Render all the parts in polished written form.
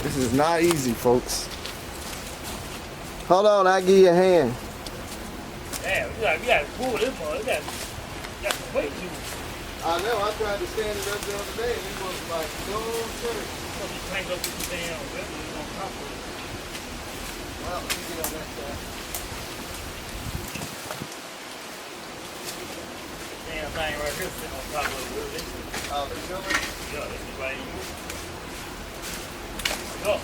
This is not easy, folks. Hold on, I'll give you a hand. Damn, you gotta pull this one. You got some weight to it. I know, I tried to stand it up the other day and it was like no turn. So you crank up with the damn ribbon on top of it. Well, let me get on that side. Damn thing right here sitting on top of the ribbon. Oh, the cover? Yeah, this is right here. Go.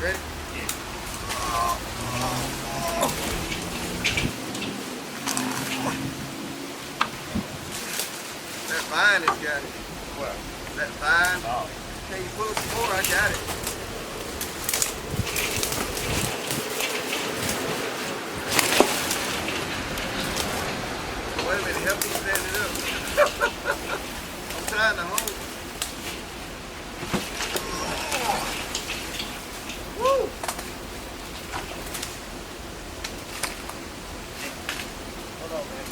Ready? Yeah. That vine has got it. What? That vine. Oh. Can you pull some more? I got it. Wait a minute, help me stand it up. I'm trying to hold it. Woo! Hold on, man.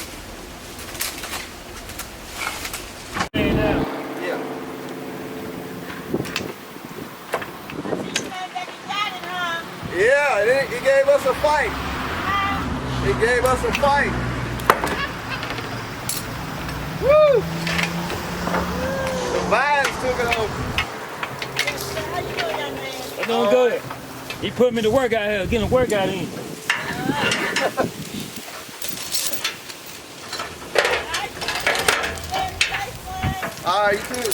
Yeah. Yeah, he gave us a fight. He gave us a fight. Woo! The vines took it over. How you doing, young man? I'm doing good. He put me to work out here, getting a workout in. All right, you too.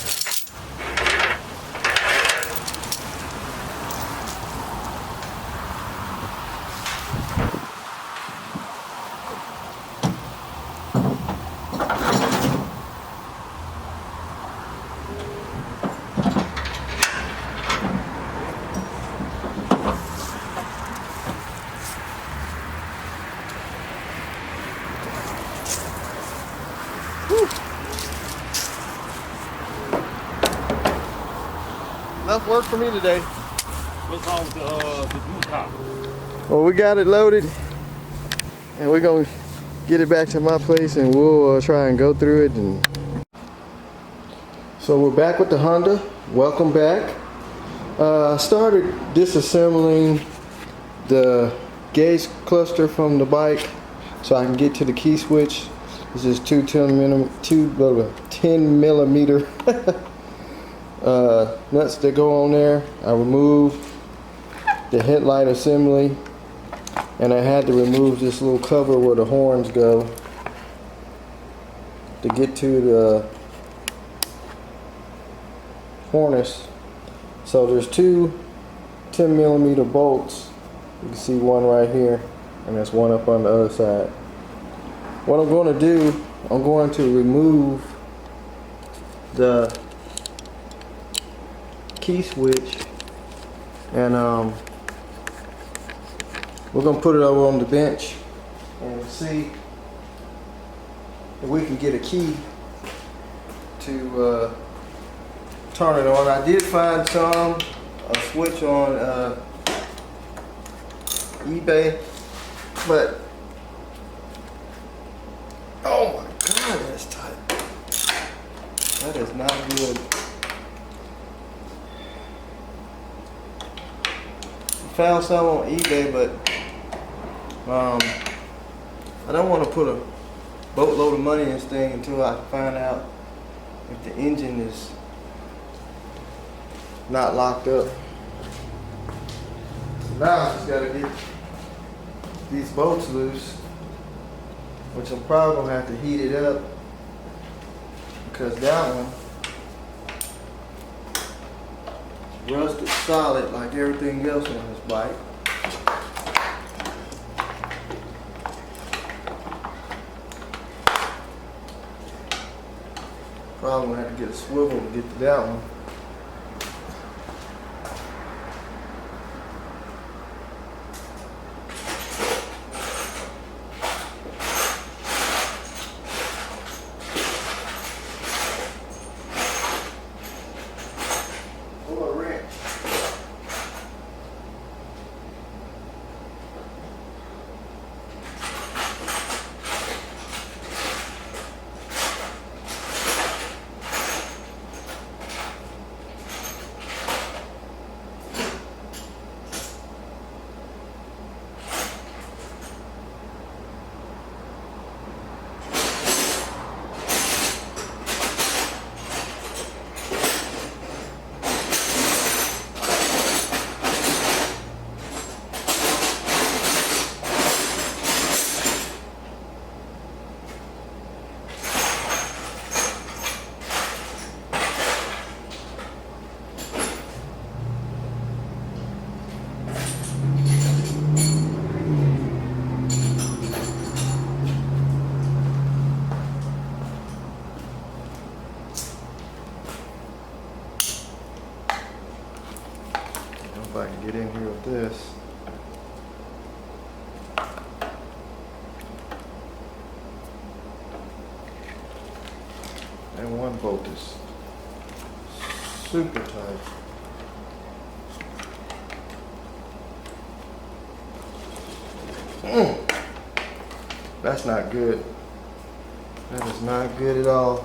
Enough work for me today. What's wrong with the blue top? Well, we got it loaded, and we're gonna get it back to my place, and we'll try and go through it. And so we're back with the Honda. Welcome back. I started disassembling the gauge cluster from the bike so I can get to the key switch. This is two 10 millimeter nuts that go on there. I removed the headlight assembly, and I had to remove this little cover where the horns go to get to the harness. So there's two 10 millimeter bolts. You can see one right here, and there's one up on the other side. What I'm going to do, I'm going to remove the key switch, and we're going to put it over on the bench and see if we can get a key to turn it on. I did find a switch on eBay, but oh my god, that's tight. That is not good. Found some on eBay, but I don't want to put a boatload of money in this thing until I find out if the engine is not locked up. So now I just got to get these bolts loose, which I'm probably going to have to heat it up, because that one rusted solid like everything else on this bike. Probably gonna have to get a swivel to get to that one. if I can get in here with this. And one bolt is super tight. That's not good. That is not good at all.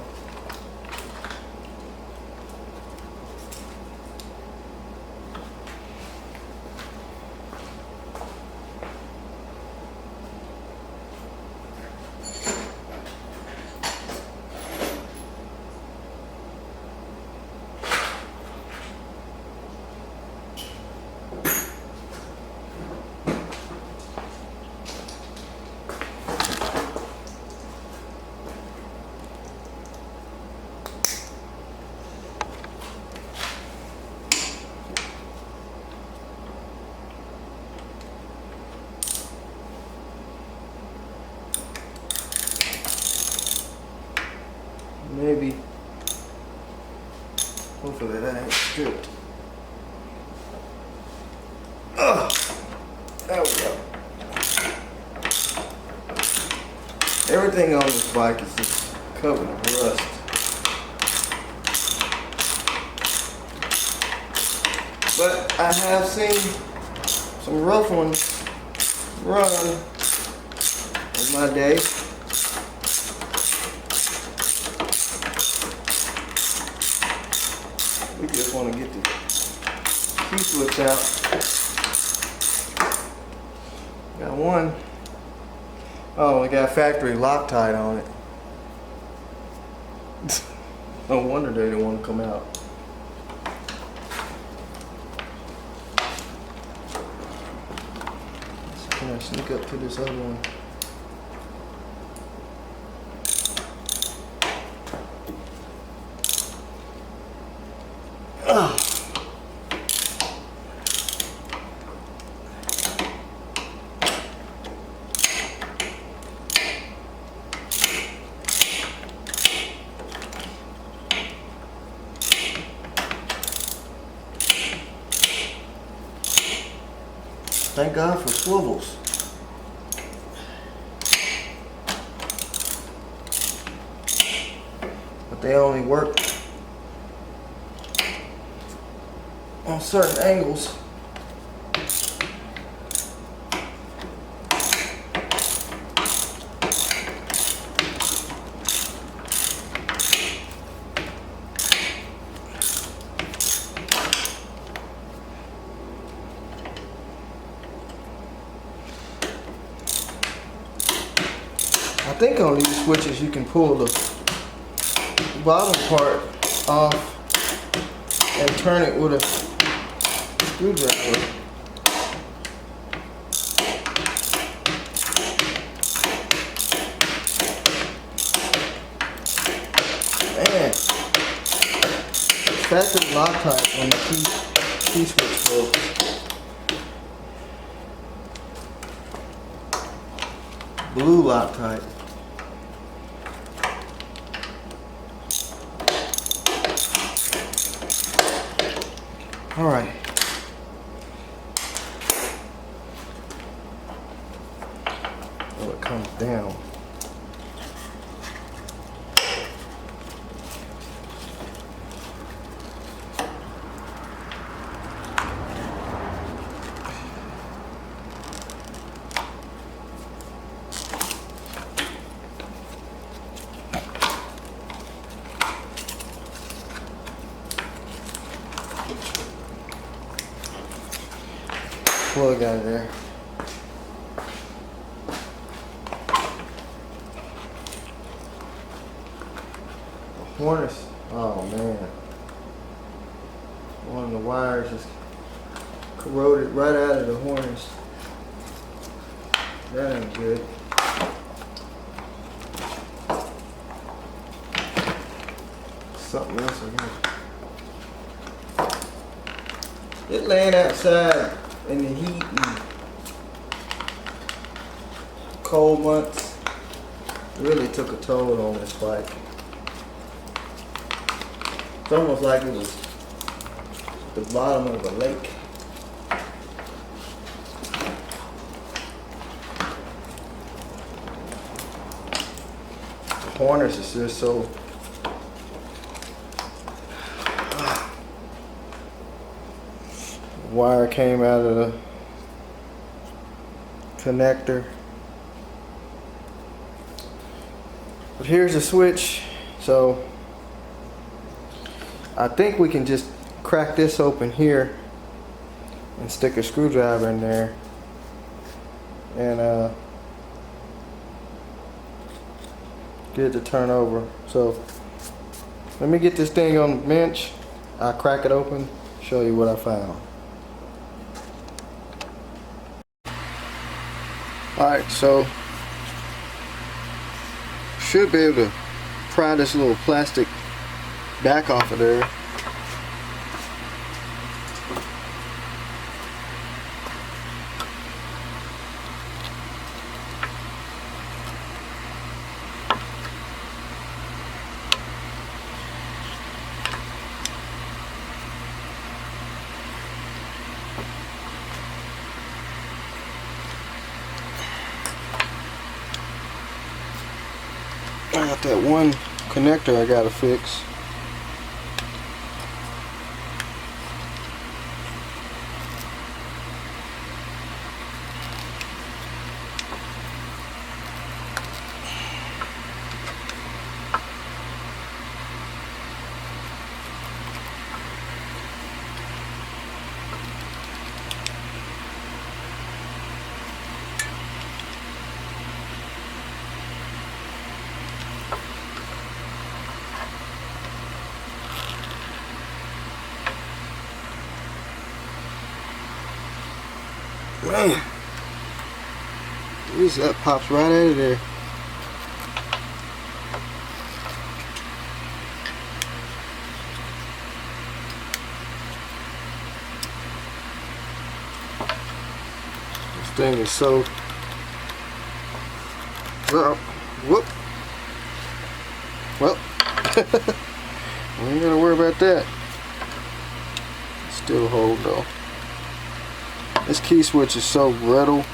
Maybe, hopefully that ain't stripped. There we go. Everything on this bike is just covered in rust. But I have seen some rough ones run in my day. We just want to get the key switch out. Got one. Oh, we got factory Loctite on it. No wonder they didn't want to come out. So can I sneak up to this other one? Thank God for swivels. But they only work on certain angles. I think on these switches you can pull the bottom part off and turn it with a screwdriver. Man, factory Loctite on the key switch bolts. Blue Loctite. All right. Oh, it comes down. Plug out of there. The harness, oh man. One of the wires just corroded right out of the harness. That ain't good. Something else again. It laying outside in the heat and cold months really took a toll on this bike. It's almost like it was at the bottom of a lake. corners is just so. Wire came out of the connector. But here's the switch. So I think we can just crack this open here and stick a screwdriver in there and get it to turn over. So let me get this thing on the bench. I'll crack it open, show you what I found. Alright, so should be able to pry this little plastic back off of there. I got that one connector I gotta fix. Man, that pops right out of there. This thing is so. Whoop. Well, we ain't gotta worry about that. Still hold though. This key switch is so brittle.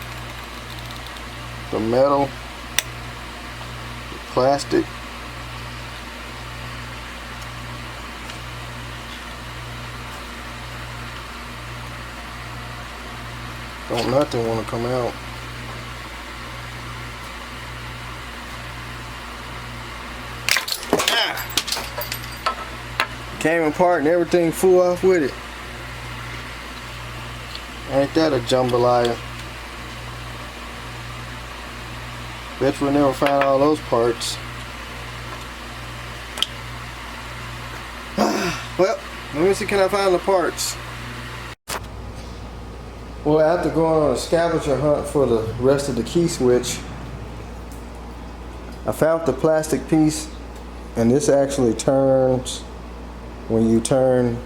The metal, the plastic. Don't nothing want to come out. Came apart and everything flew off with it. Ain't that a jambalaya? Bet we'll never find all those parts. Well, let me see, can I find the parts? Well, after going on a scavenger hunt for the rest of the key switch, I found the plastic piece, and this actually turns when you turn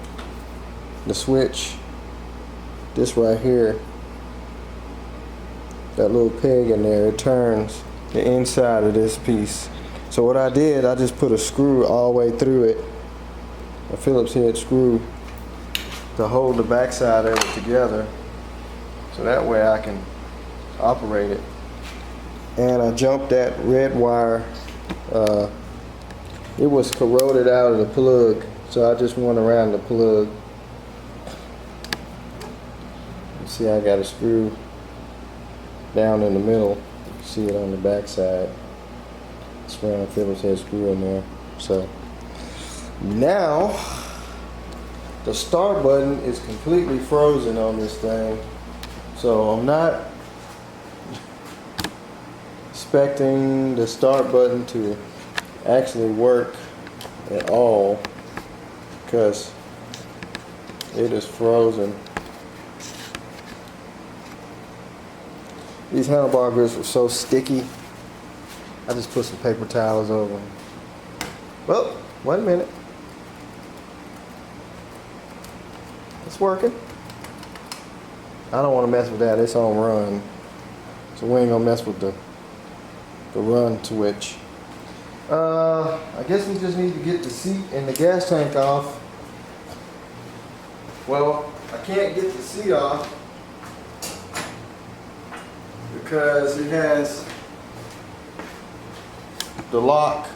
the switch. This right here, that little peg in there, it turns the inside of this piece. So what I did, I just put a screw all the way through it, a Phillips head screw, to hold the backside of it together, so that way I can operate it. And I jumped that red wire. It was corroded out of the plug, so I just went around the plug. See, I got a screw down in the middle. You can see it on the back side. It's around a Phillips head screw in there. So now the start button is completely frozen on this thing. So I'm not expecting the start button to actually work at all because it is frozen. These handlebar grips were so sticky, I just put some paper towels over them. Well, wait a minute. It's working. I don't want to mess with that. It's on run. So we ain't gonna mess with the run switch. I guess we just need to get the seat and the gas tank off. Well, I can't get the seat off because it has the lock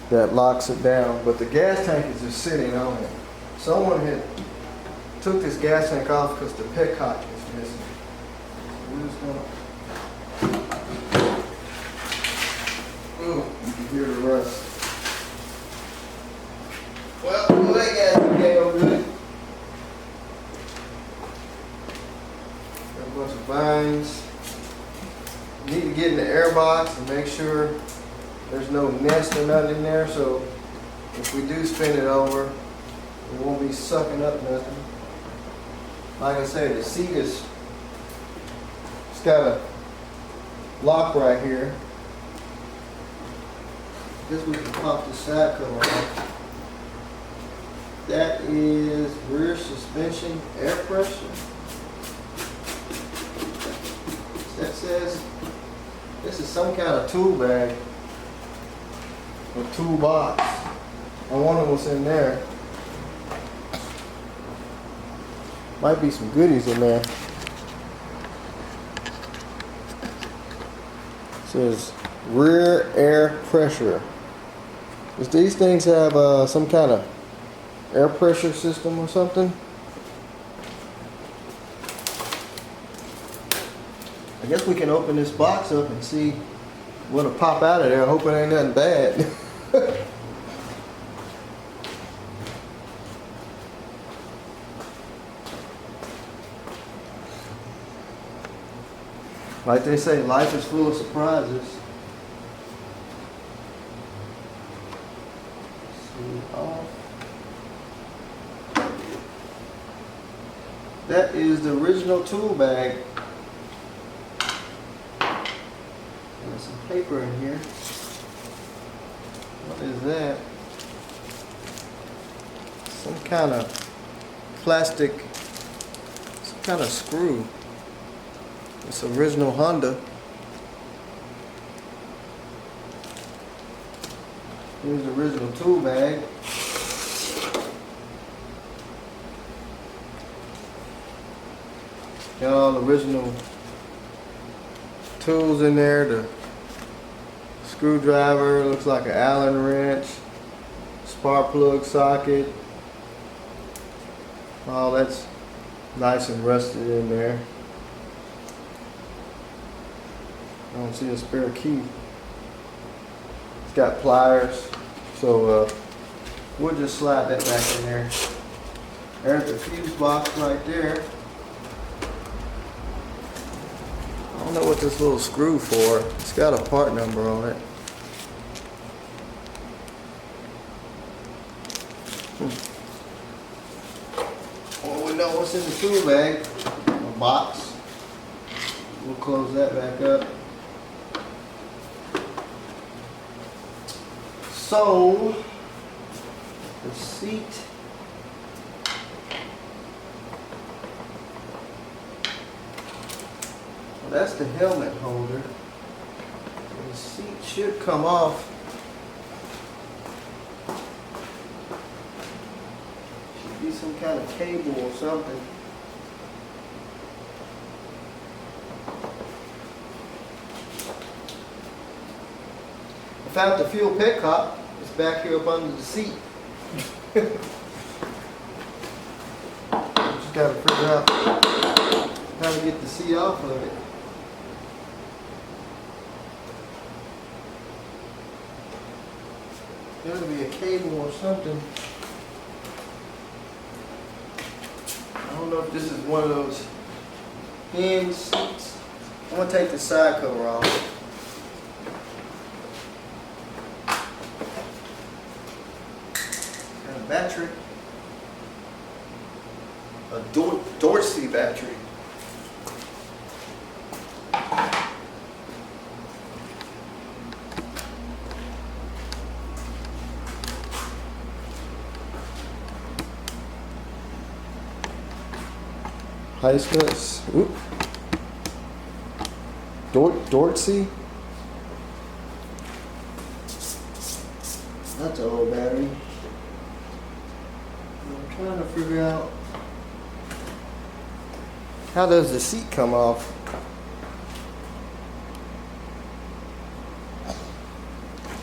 that locks it down, but the gas tank is just sitting on it. Someone had took this gas tank off because the petcock is missing. So we're just gonna. Ooh, you can hear the rust. Well, that gas tank ain't no good. Got a bunch of vines. Need to get in the air box and make sure there's no nest or nothing in there, so if we do spin it over, it won't be sucking up nothing. Like I say, the seat is, it's got a lock right here. Guess we can pop the side cover off. That is rear suspension air pressure. That says this is some kind of tool bag or toolbox. I wonder what's in there. Might be some goodies in there. It says rear air pressure. Does these things have some kind of air pressure system or something? I guess we can open this box up and see what'll pop out of there. I hope it ain't nothing bad. Like they say, life is full of surprises. That is the original tool bag. There's some paper in here. What is that? Some kind of plastic, some kind of screw. It's original Honda. Here's the original tool bag. Got all the original tools in there. The screwdriver, looks like an Allen wrench, spark plug socket. Oh, that's nice and rusted in there. I don't see a spare key. It's got pliers, so we'll just slide that back in there. There's the fuse box right there. I don't know what this little screw for. It's got a part number on it. Well, we know what's in the tool bag. A box. We'll close that back up. So, the seat. Well, that's the helmet holder. The seat should come off. Should be some kind of cable or something. I found the fuel petcock. It's back here up under the seat. Just gotta figure out how to get the seat off of it. Gotta be a cable or something. I don't know if this is one of those hinge seats. I'm gonna take the side cover off. Got a battery. A Dorsey battery. High studs. Dorsey. That's an old battery. I'm trying to figure out how does the seat come off.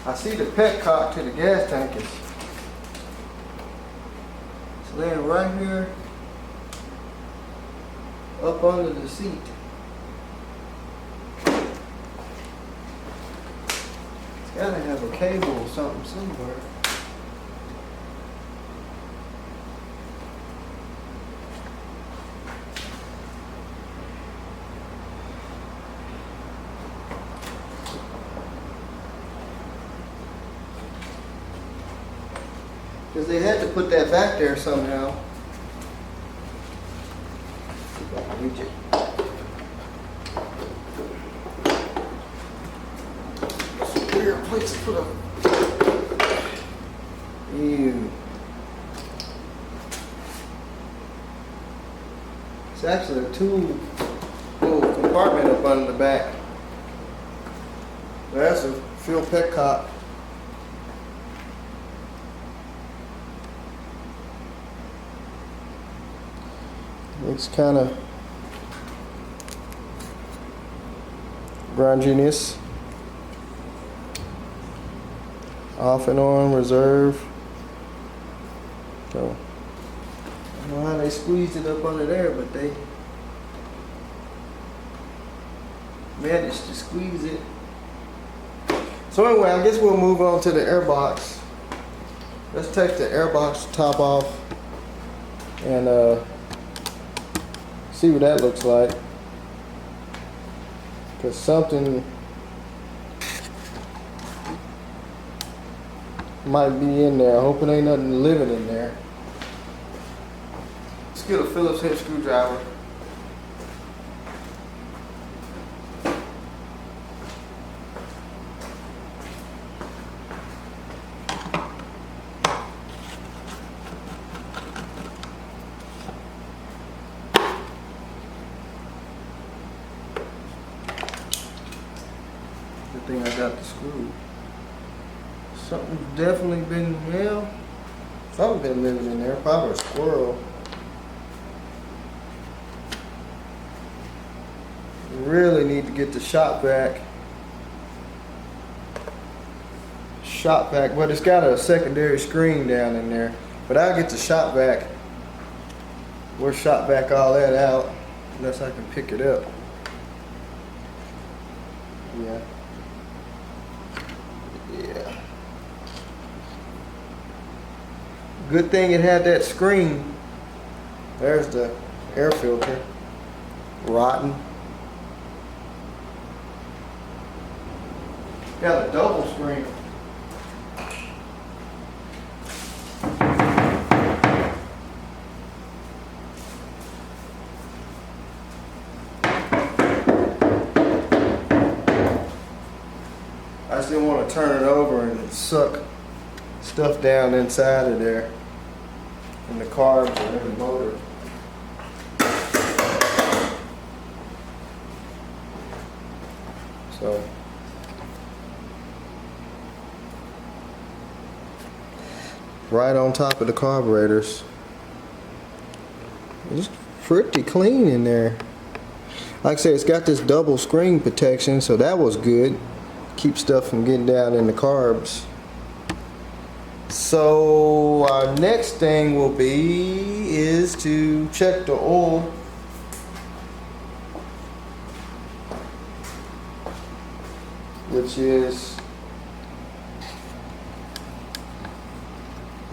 I see the petcock to the gas tank is laying right here up under the seat. It's gotta have a cable or something somewhere. Because they had to put that back there somehow. See if I can reach it. It's a weird place to put a... Ew. It's actually a tool little compartment up under the back. That's a fuel petcock. It's kind of grunginess. Off and on, reserve. So, I don't know how they squeezed it up under there, but they managed to squeeze it. So anyway, I guess we'll move on to the air box. Let's take the air box top off and see what that looks like, because something might be in there. I hope it ain't nothing living in there. Let's get a Phillips head screwdriver. Good thing I got the screw. Something's definitely been, well, something's been living in there. Probably a squirrel. Really need to get the shop vac. But it's got a secondary screen down in there. But I'll get the shop vac. We'll shop vac all that out unless I can pick it up. Yeah. Yeah. Good thing it had that screen. There's the air filter. Rotten. Got a double screen. I just didn't want to turn it over and suck stuff down inside of there in the carbs or in the motor. So right on top of the carburetors. It's pretty clean in there. Like I said, it's got this double screen protection, so that was good. Keep stuff from getting down in the carbs. So our next thing will be is to check the oil. Which is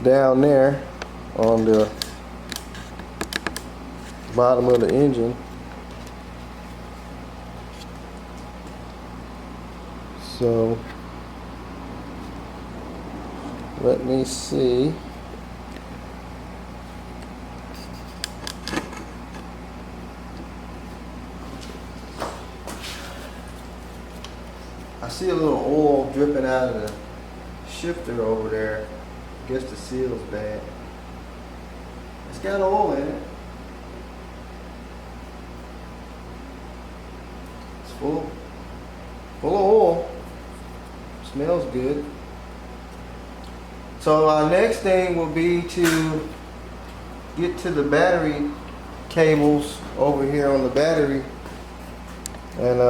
down there on the bottom of the engine. So let me see. I see a little oil dripping out of the shifter over there. I guess the seal's bad. It's got oil in it. It's full of oil. Smells good. So our next thing will be to get to the battery cables over here on the battery and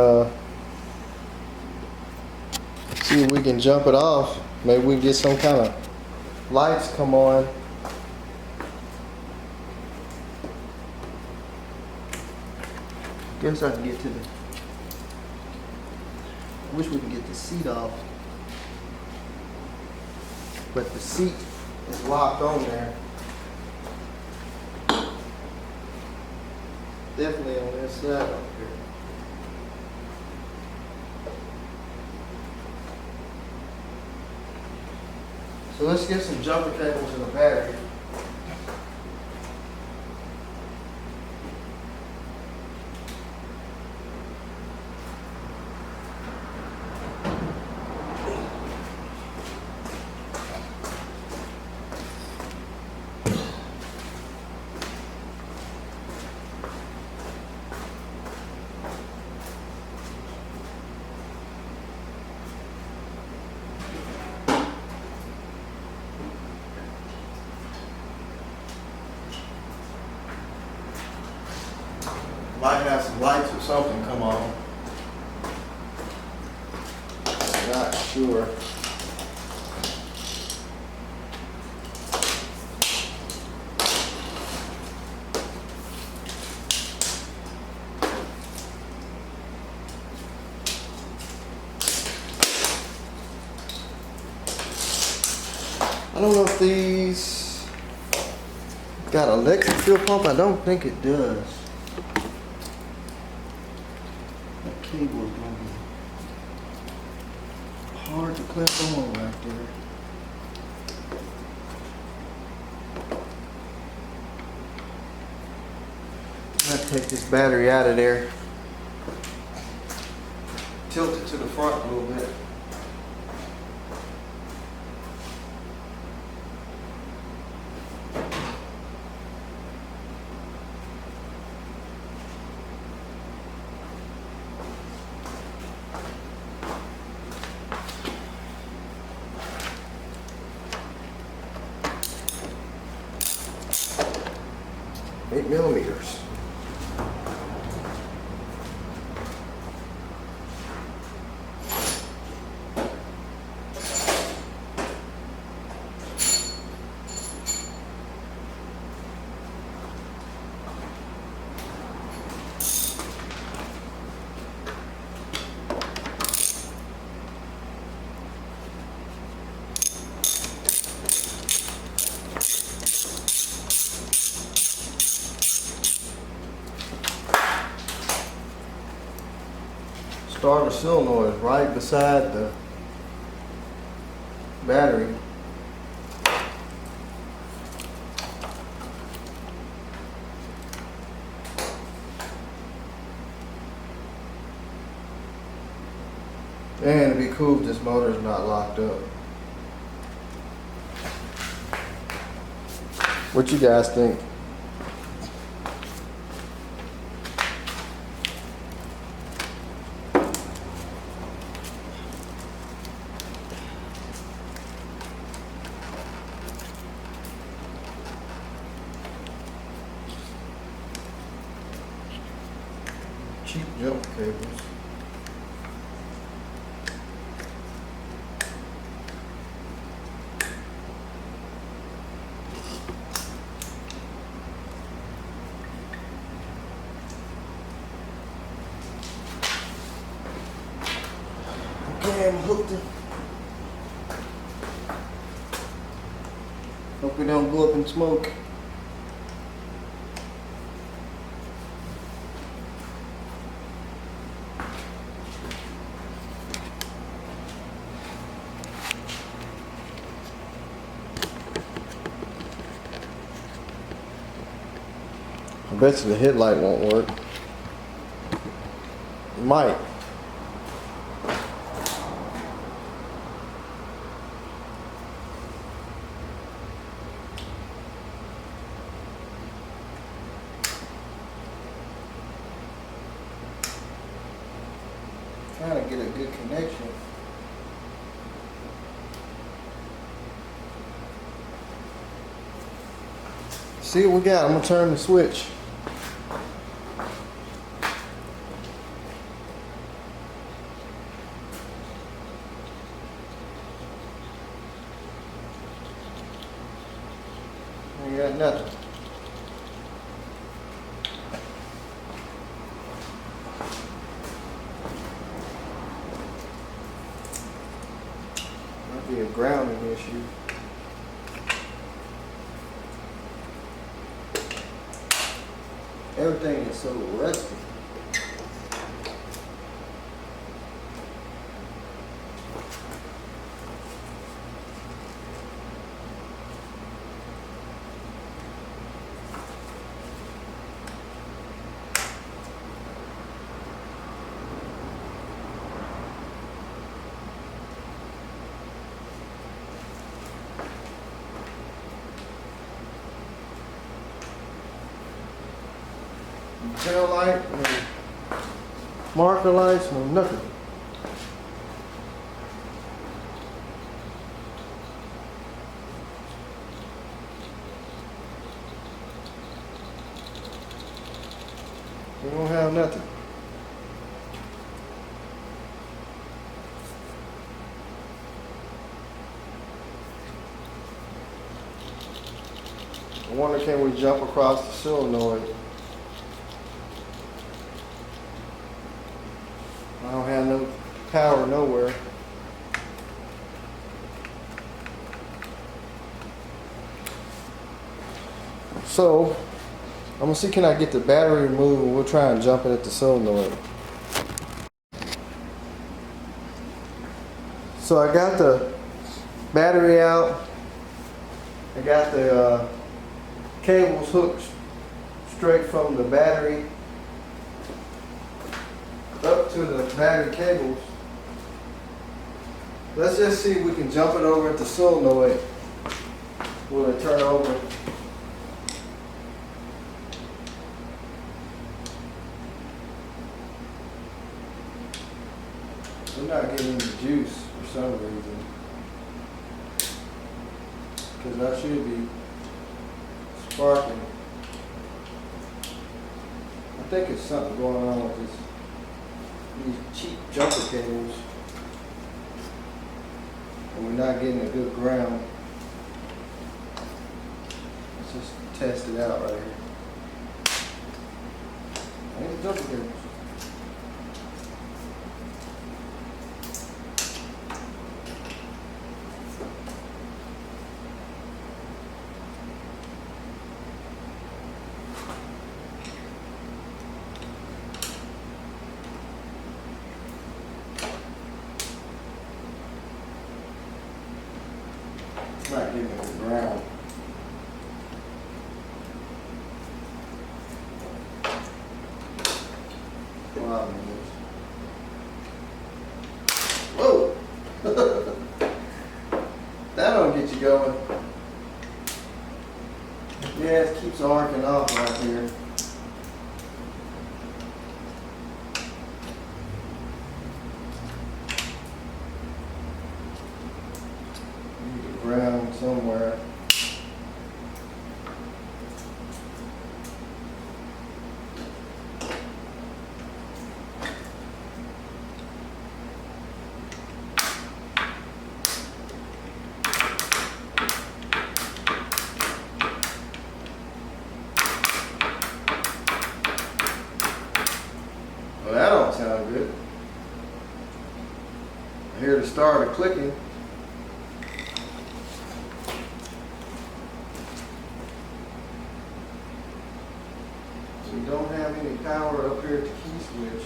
See if we can jump it off. Maybe we can get some kind of lights come on. Guess I can get to the. Wish we could get the seat off. But the seat is locked on there. Definitely on this side up here. So let's get some jumper cables and a battery. Might have some lights or something come on. Not sure. I don't know if these got an electric fuel pump. I don't think it does. Cable is gonna be hard to clip on right there. I'm gonna take this battery out of there, tilt it to the front a little bit. Eight millimeters. Starter solenoid right beside the battery. And it'd be cool if this motor is not locked up. What you guys think? Cheap jump cables. Okay, I'm hooked up. Hope we don't go up in smoke. I bet you the headlight won't work. It might. Trying to get a good connection. See what we got. I'm gonna turn the switch. Ain't got nothing. Might be a grounding issue. Everything is so rusty. Tail light, no marker lights, no nothing. We don't have nothing. I wonder, can we jump across the solenoid? I don't have no power nowhere. So, I'm gonna see, can I get the battery removed, and we'll try and jump it at the solenoid. So I got the battery out. I got the cables hooked straight from the battery up to the battery cables. Let's just see if we can jump it over at the solenoid. Will it turn over? I'm not getting any juice for some reason, because I should be sparking. I think it's something going on with this. These cheap jumper cables, and we're not getting a good ground. Let's just test it out right here. These jumper cables. Not getting the ground. Wow, whoa! That don't get you going. Yeah, it keeps arcing off right here. Ground somewhere. Well, that don't sound good. I hear the starter clicking. We don't have any power up here at the key switch.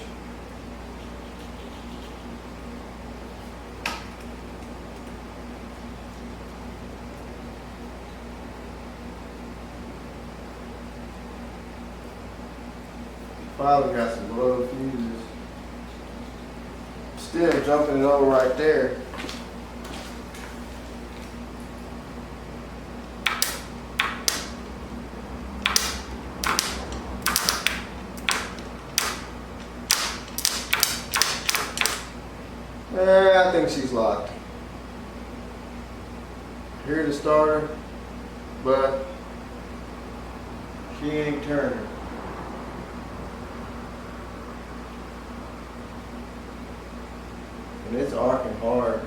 Finally got some blow fuses. Still jumping it over right there. I think she's locked. Hear the starter, but she ain't turning. And it's arcing hard.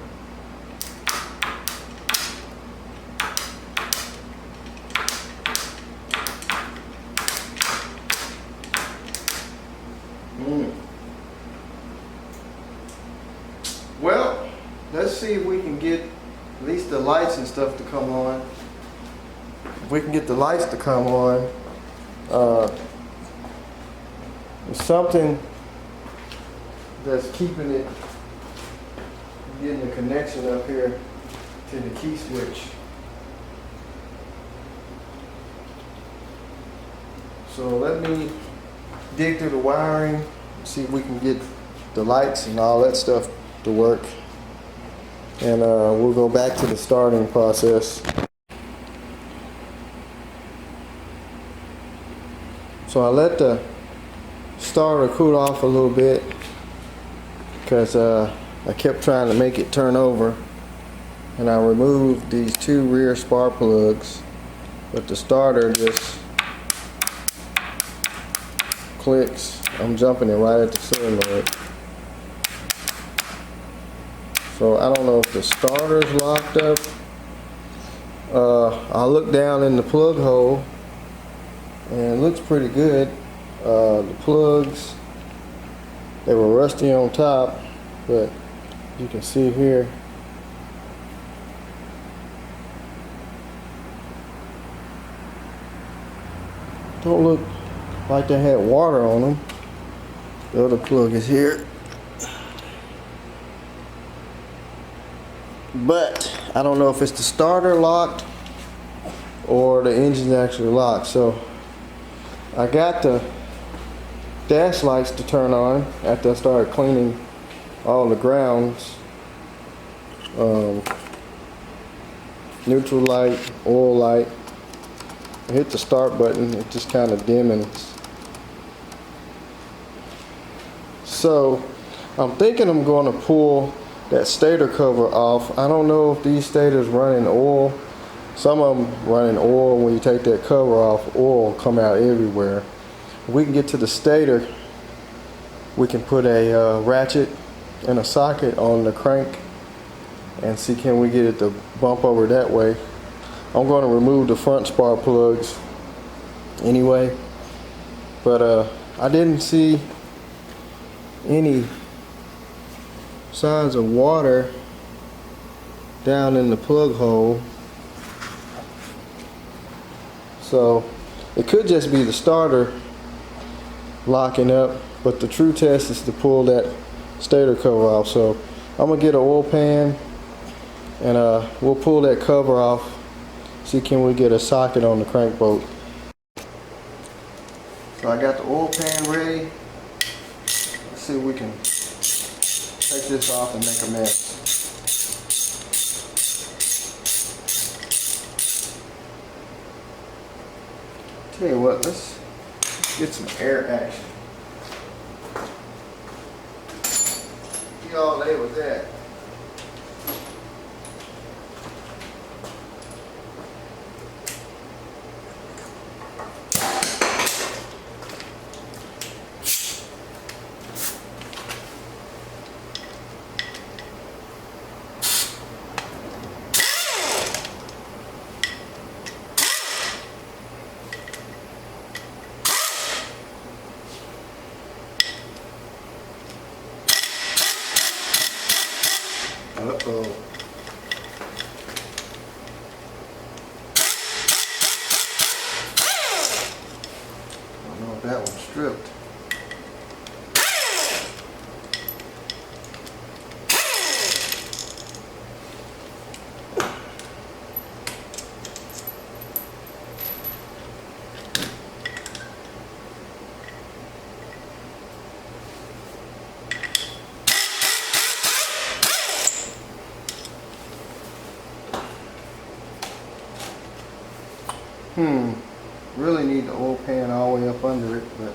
see if we can get at least the lights and stuff to come on. If we can get the lights to come on, there's something that's keeping it, getting the connection up here to the key switch. So let me dig through the wiring, see if we can get the lights and all that stuff to work. And we'll go back to the starting process. So I let the starter cool off a little bit because I kept trying to make it turn over, and I removed these two rear spark plugs, but the starter just clicks. I'm jumping it right at the solenoid. So I don't know if the starter's locked up. I looked down in the plug hole and it looks pretty good. The plugs, they were rusty on top, but you can see here don't look like they had water on them. The other plug is here, but I don't know if it's the starter locked or the engine's actually locked. So I got the dash lights to turn on after I started cleaning all the grounds. Neutral light, oil light. I hit the start button, it just kind of dims. So I'm thinking I'm going to pull that stator cover off. I don't know if these stators running oil. Some of them running oil. When you take that cover off, oil come out everywhere. If we can get to the stator, we can put a ratchet and a socket on the crank and see can we get it to bump over that way. I'm going to remove the front spark plugs anyway, but I didn't see any signs of water down in the plug hole, so it could just be the starter locking up, but the true test is to pull that stator cover off. So I'm gonna get an oil pan and we'll pull that cover off, see can we get a socket on the crank bolt. So I got the oil pan ready. Let's see if we can take this off and make a mess. Tell you what, let's get some air action. See all day with that. Uh-oh. I don't know if that one's stripped. Really need the oil pan all the way up under it, but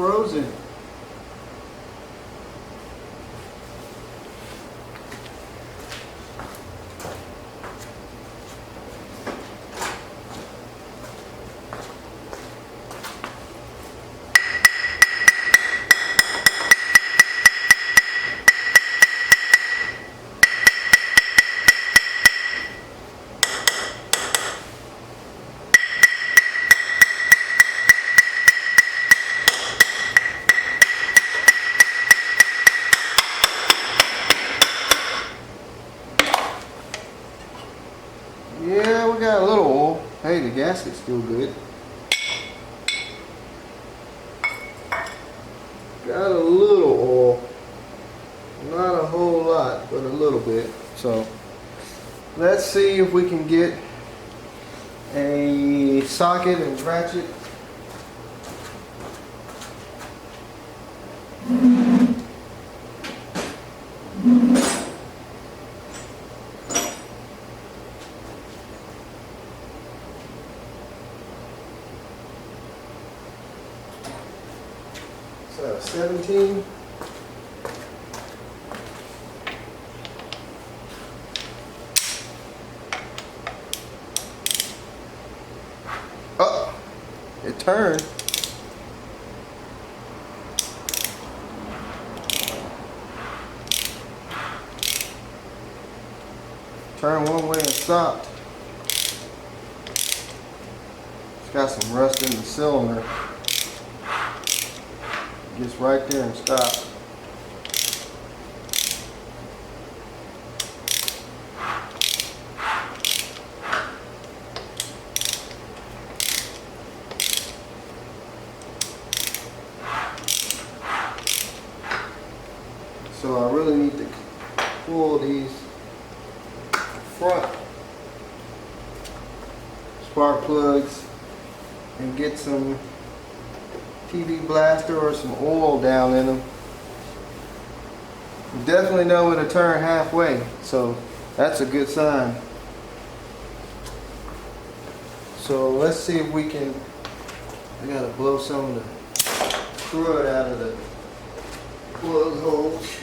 frozen. Yeah, we got a little oil. Hey, the gasket's still good. Got a little oil. Not a whole lot, but a little bit. So, let's see if we can get a socket and ratchet. So 17. Oh, it turned. Turned one way and stopped. It's got some rust in the cylinder. Gets right there and stops. So I really need to pull these front spark plugs and get some TV blaster or some oil down in them. You definitely know when to turn halfway, so that's a good sign. So let's see if we can, I gotta blow some of the crud out of the plug holes.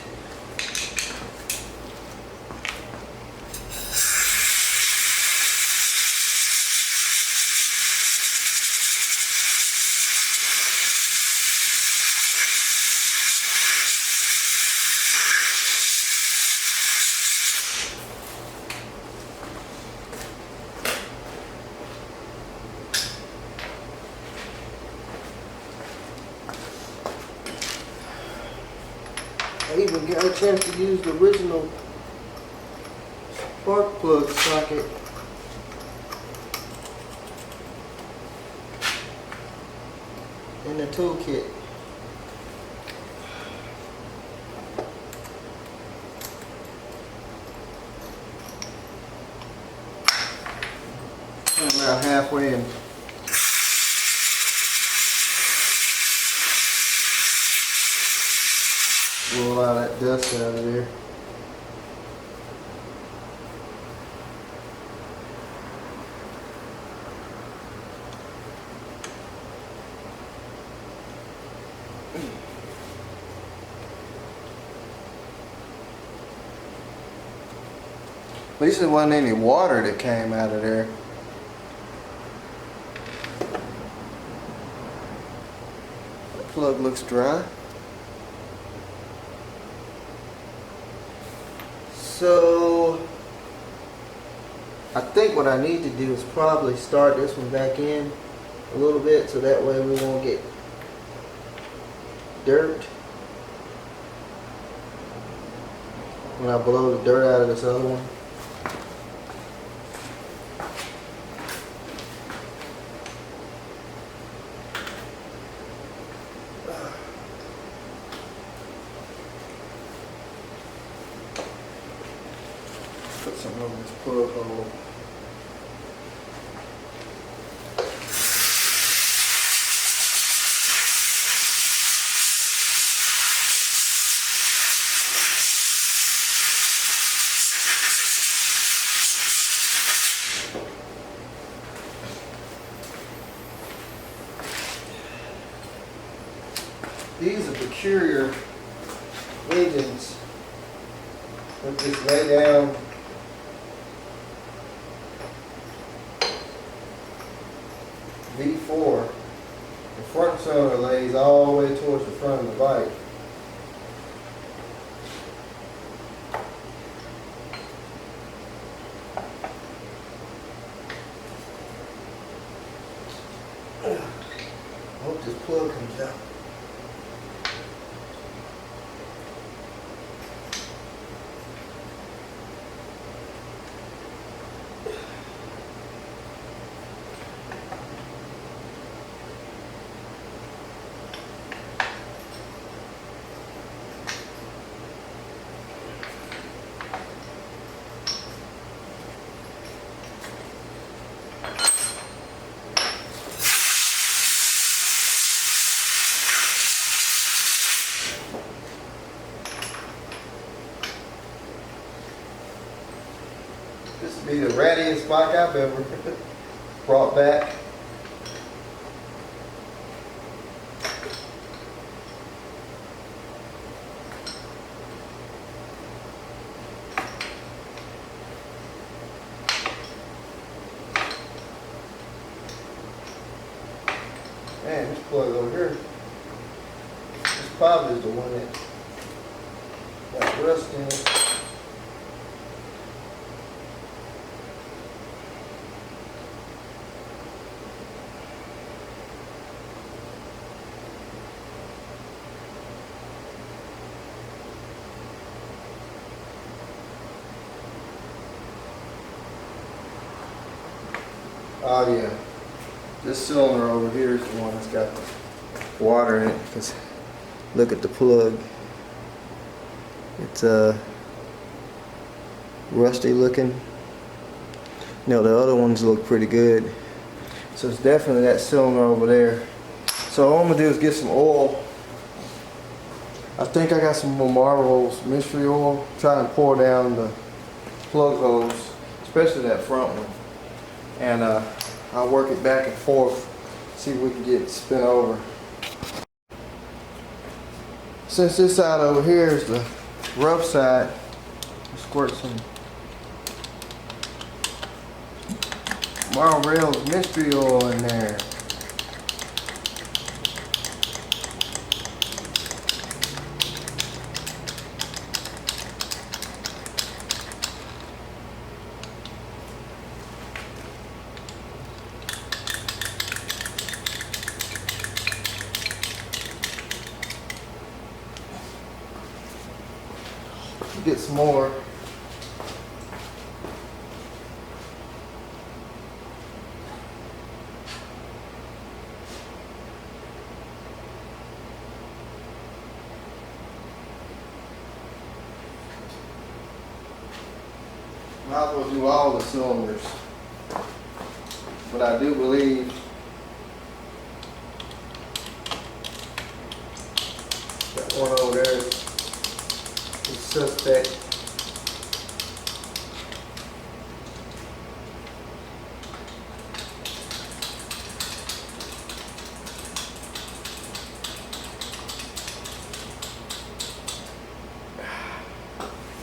I even got a chance to use the original spark plug socket. In the toolkit. I'm about halfway in. Blow a lot of that dust out of there. At least there wasn't any water that came out of there. The plug looks dry. So I think what I need to do is probably start this one back in a little bit so that way we won't get dirt when I blow the dirt out of this other one. Put some on this plug hole. These are peculiar engines. We'll just lay down V4. The front cylinder lays all the way towards the front of the bike. I hope this plug comes out. This will be the rattiest bike I've ever brought back. Man, this plug over here, this probably is the one that got rust in it. Oh yeah, this cylinder over here is the one that's got the water in it, because look at the plug. It's rusty looking. No, the other ones look pretty good. So it's definitely that cylinder over there. So all I'm gonna do is get some oil. I think I got some more Marvel's mystery oil. Try and pour down the plug holes, especially that front one. And I'll work it back and forth, see if we can get it spin over. Since this side over here is the rough side, I'll squirt some Marvel's mystery oil in there. Get some more. Might as well do all the cylinders, but I do believe that one over there is suspect.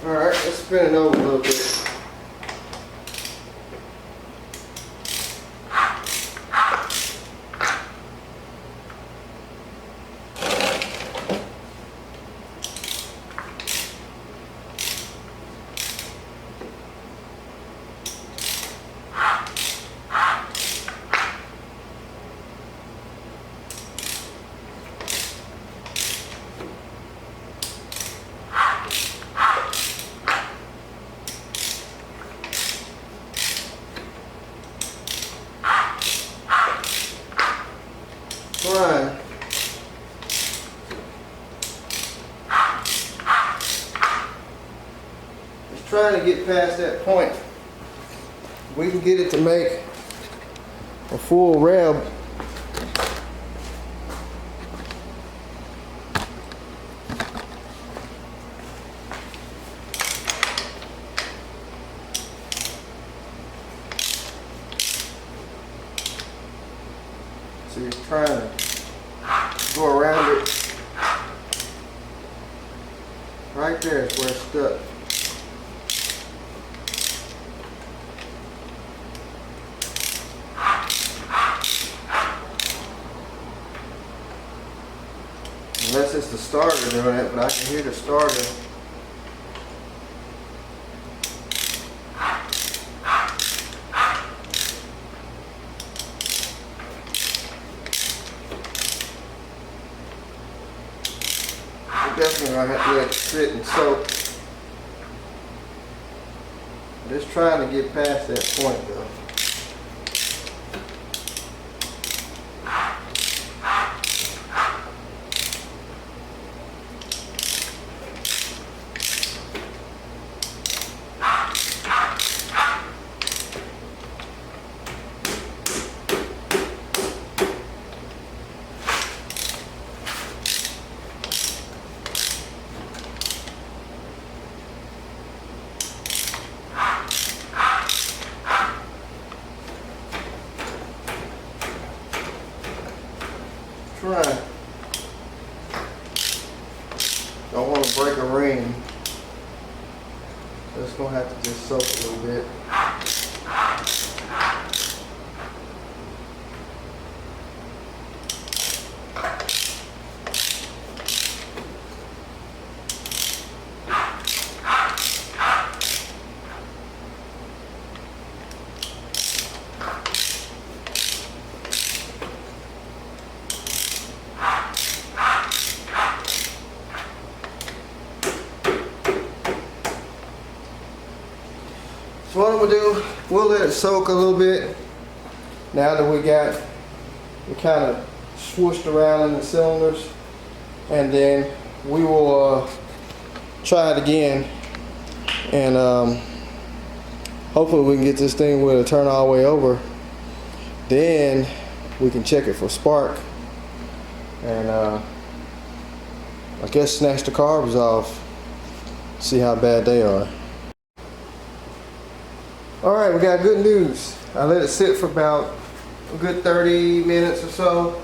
Alright, let's spin it over a little bit. Right. Just trying to get past that point. We can get it to make a full rev. So you're trying to go around it Right there is where it's stuck. Unless it's the starter doing it, but I can hear the starter. Definitely gonna have to let it sit and soak. Just trying to get past that point though. Try. Don't want to break a ring. So it's gonna have to just soak a little bit. So what I'm gonna do, we'll let it soak a little bit. Now that we kind of swooshed around in the cylinders, and then we will try it again, and hopefully we can get this thing with a turn all the way over. Then we can check it for spark, and I guess snatch the carbs off, see how bad they are. Alright, we got good news. I let it sit for about a good 30 minutes or so.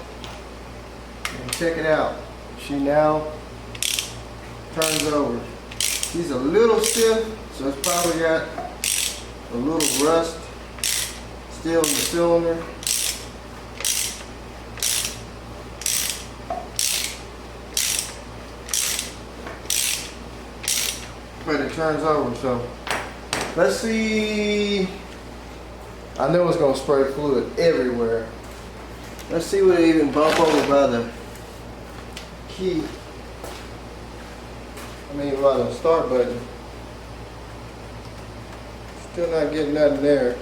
And check it out. She now turns over. She's a little stiff, so it's probably got a little rust still in the cylinder. But it turns over, so let's see. I know it's gonna spray fluid everywhere. Let's see what it even bump over by the key. I mean by the start button. Still not getting nothing there.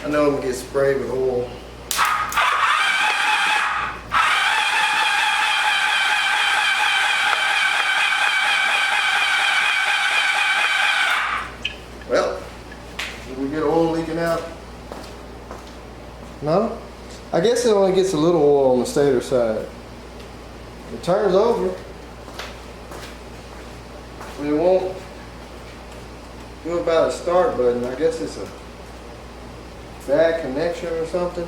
I know I'm gonna get sprayed with oil. Well, did we get oil leaking out? No? I guess it only gets a little oil on the stator side. It turns over, but it won't do about a start button. I guess it's a bad connection or something.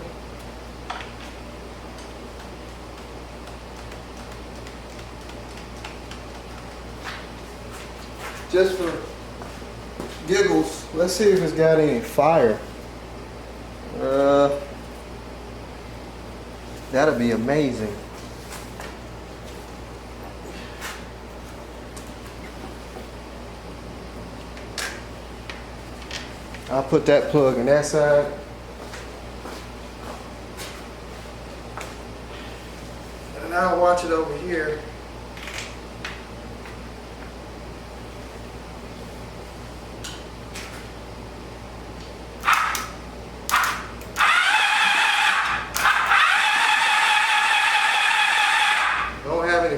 Just for giggles, let's see if it's got any fire. That'd be amazing. I'll put that plug in that side. And I'll watch it over here.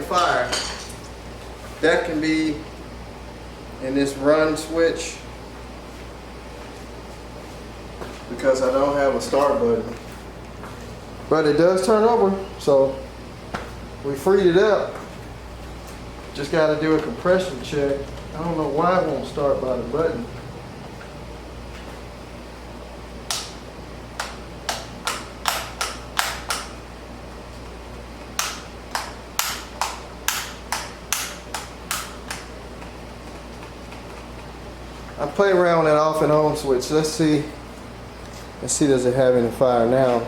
Fire. That can be in this run switch because I don't have a start button. But it does turn over, so we freed it up. Just got to do a compression check. I don't know why it won't start by the button. I'm playing around with that off and on switch. Let's see does it have any fire now.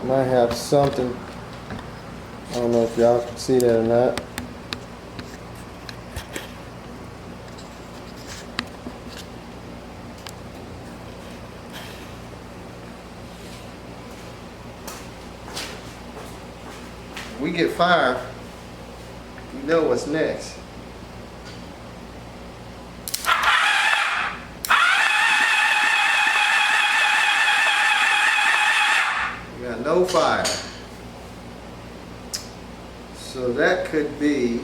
Might have something. I don't know if y'all can see that or not. We get fire, you know what's next. We got no fire. So that could be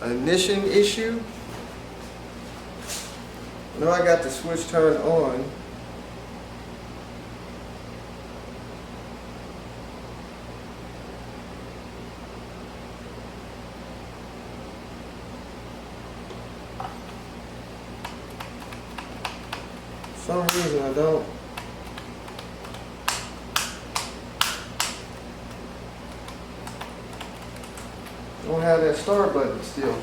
an ignition issue. I know I got the switch turned on. For some reason I don't have that start button still.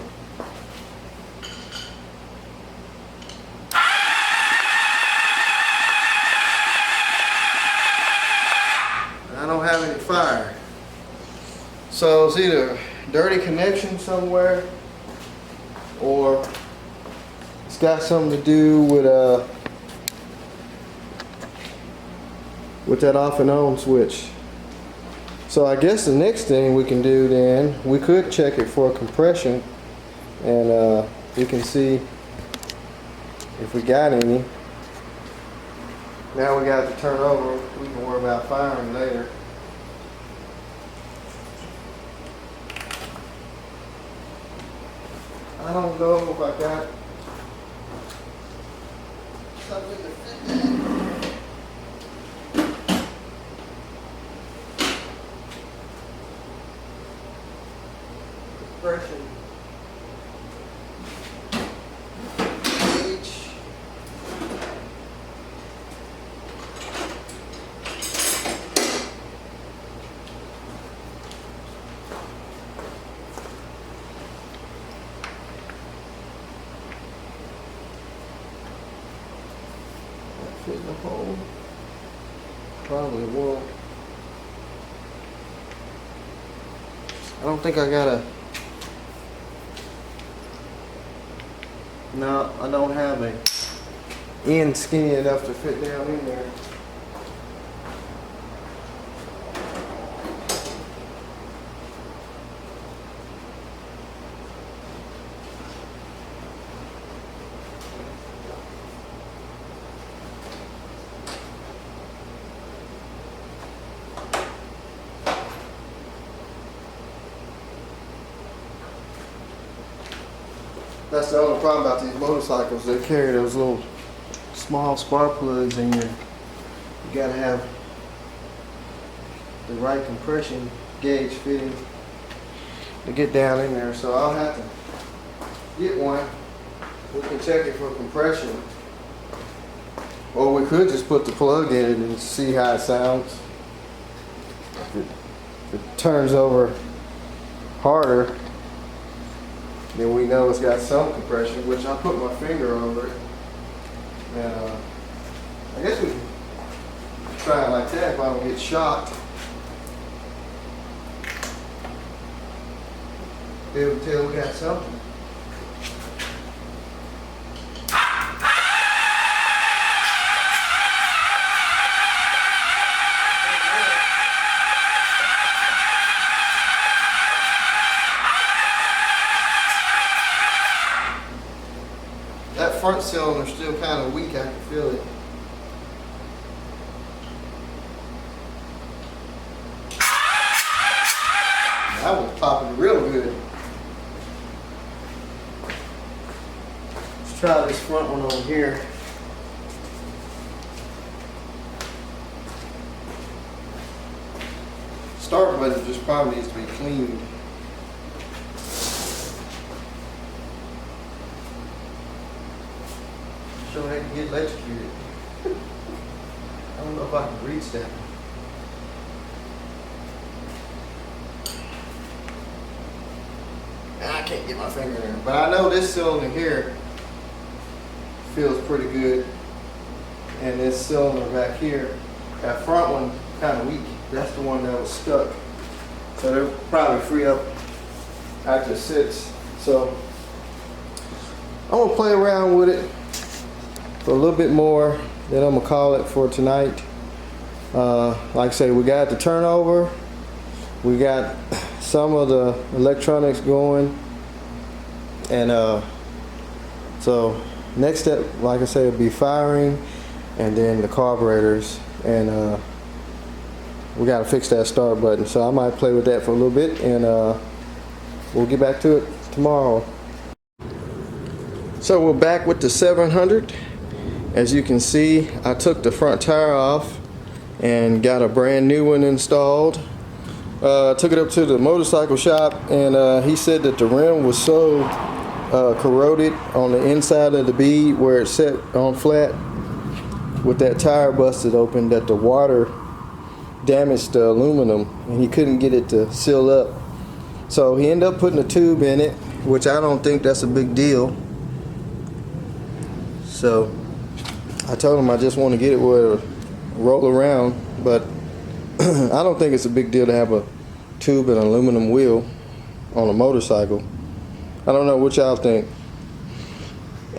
I don't have any fire. So it's either a dirty connection somewhere, or it's got something to do with that off and on switch. So I guess the next thing we can do then, we could check it for compression, and we can see if we got any. Now we got to turn over. We can worry about firing later. I don't know if I got something to fit that. Compression gauge. Fit in the hole. Probably won't. I don't think I got a. No, I don't have a end skinny enough to fit down in there. That's the only problem about these motorcycles. They carry those little small spark plugs in here. You gotta have the right compression gauge fitting to get down in there. So I'll have to get one. We can check it for compression. Or we could just put the plug in it and see how it sounds. If it turns over harder, then we know it's got some compression, which I put my finger over it. And I guess we can try it like that if I don't get shocked. Be able to tell we got something. That front cylinder's still kind of weak, I can feel it. That was popping real good. Let's try this front one over here. Start button just probably needs to be cleaned. So I can get electrocuted. I don't know if I can reach that. I can't get my finger in there. But I know this cylinder here feels pretty good. And this cylinder back here, that front one, kind of weak. That's the one that was stuck. So they'll probably free up after it sits. So I'm gonna play around with it for a little bit more. Then I'm gonna call it for tonight. Like I say, we got the turnover. We got some of the electronics going. And so next step, like I say, will be firing and then the carburetors. And we got to fix that start button. So I might play with that for a little bit, and we'll get back to it tomorrow. So we're back with the 700. As you can see, I took the front tire off and got a brand new one installed. Took it up to the motorcycle shop, and he said that the rim was so corroded on the inside of the bead where it set on flat with that tire busted open that the water damaged the aluminum and he couldn't get it to seal up. So he ended up putting a tube in it, which I don't think that's a big deal. So I told him I just want to get it where it'll roll around, but I don't think it's a big deal to have a tube and aluminum wheel on a motorcycle. I don't know what y'all think.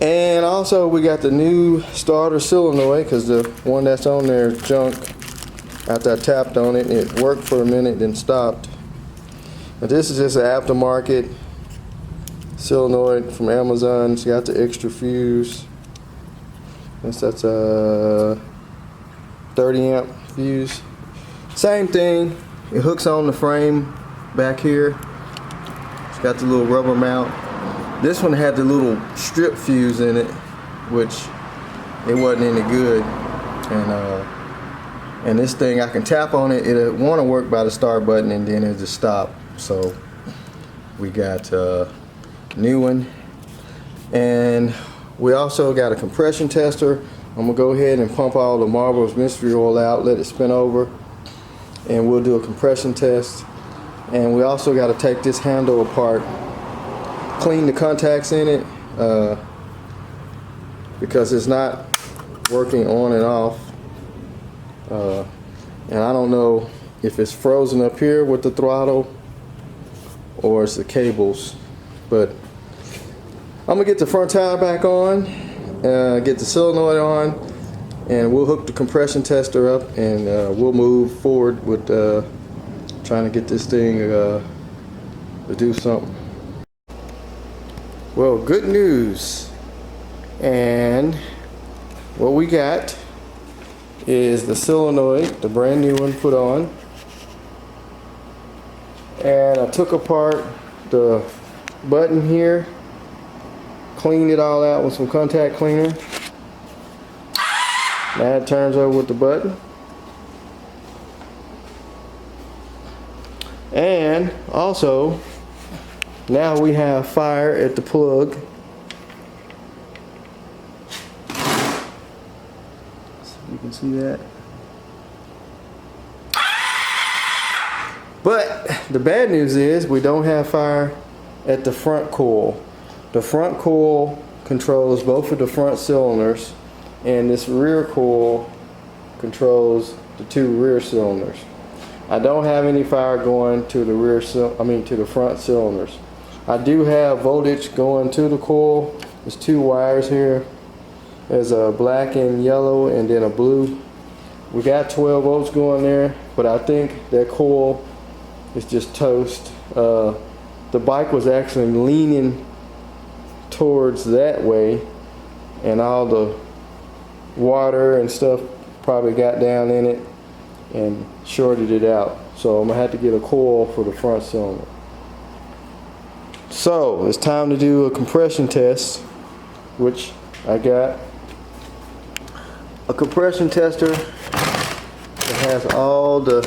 And also we got the new starter solenoid, because the one that's on there is junk. After I tapped on it, it worked for a minute, then stopped. But this is just an aftermarket solenoid from Amazon. It's got the extra fuse. That's a 30 amp fuse. Same thing. It hooks on the frame back here. It's got the little rubber mount. This one had the little strip fuse in it, which it wasn't any good. And this thing, I can tap on it. It'll want to work by the start button, and then it'll just stop. So we got a new one. And we also got a compression tester. I'm gonna go ahead and pump all the Marlboro's mystery oil out, let it spin over, and we'll do a compression test. And we also got to take this handle apart, clean the contacts in it, because it's not working on and off. And I don't know if it's frozen up here with the throttle or it's the cables, but I'm gonna get the front tire back on, get the solenoid on, and we'll hook the compression tester up, and we'll move forward with trying to get this thing to do something. Well, good news. And what we got is the solenoid, the brand new one put on. And I took apart the button here, cleaned it all out with some contact cleaner. Now it turns over with the button. And also, now we have fire at the plug. So you can see that. But the bad news is we don't have fire at the front coil. The front coil controls both of the front cylinders, and this rear coil controls the two rear cylinders. I don't have any fire going to the to the front cylinders. I do have voltage going to the coil. There's two wires here. There's a black and yellow, and then a blue. We got 12 volts going there, but I think that coil is just toast. The bike was actually leaning towards that way, and all the water and stuff probably got down in it and shorted it out. So I'm gonna have to get a coil for the front cylinder. So it's time to do a compression test, which I got a compression tester that has all the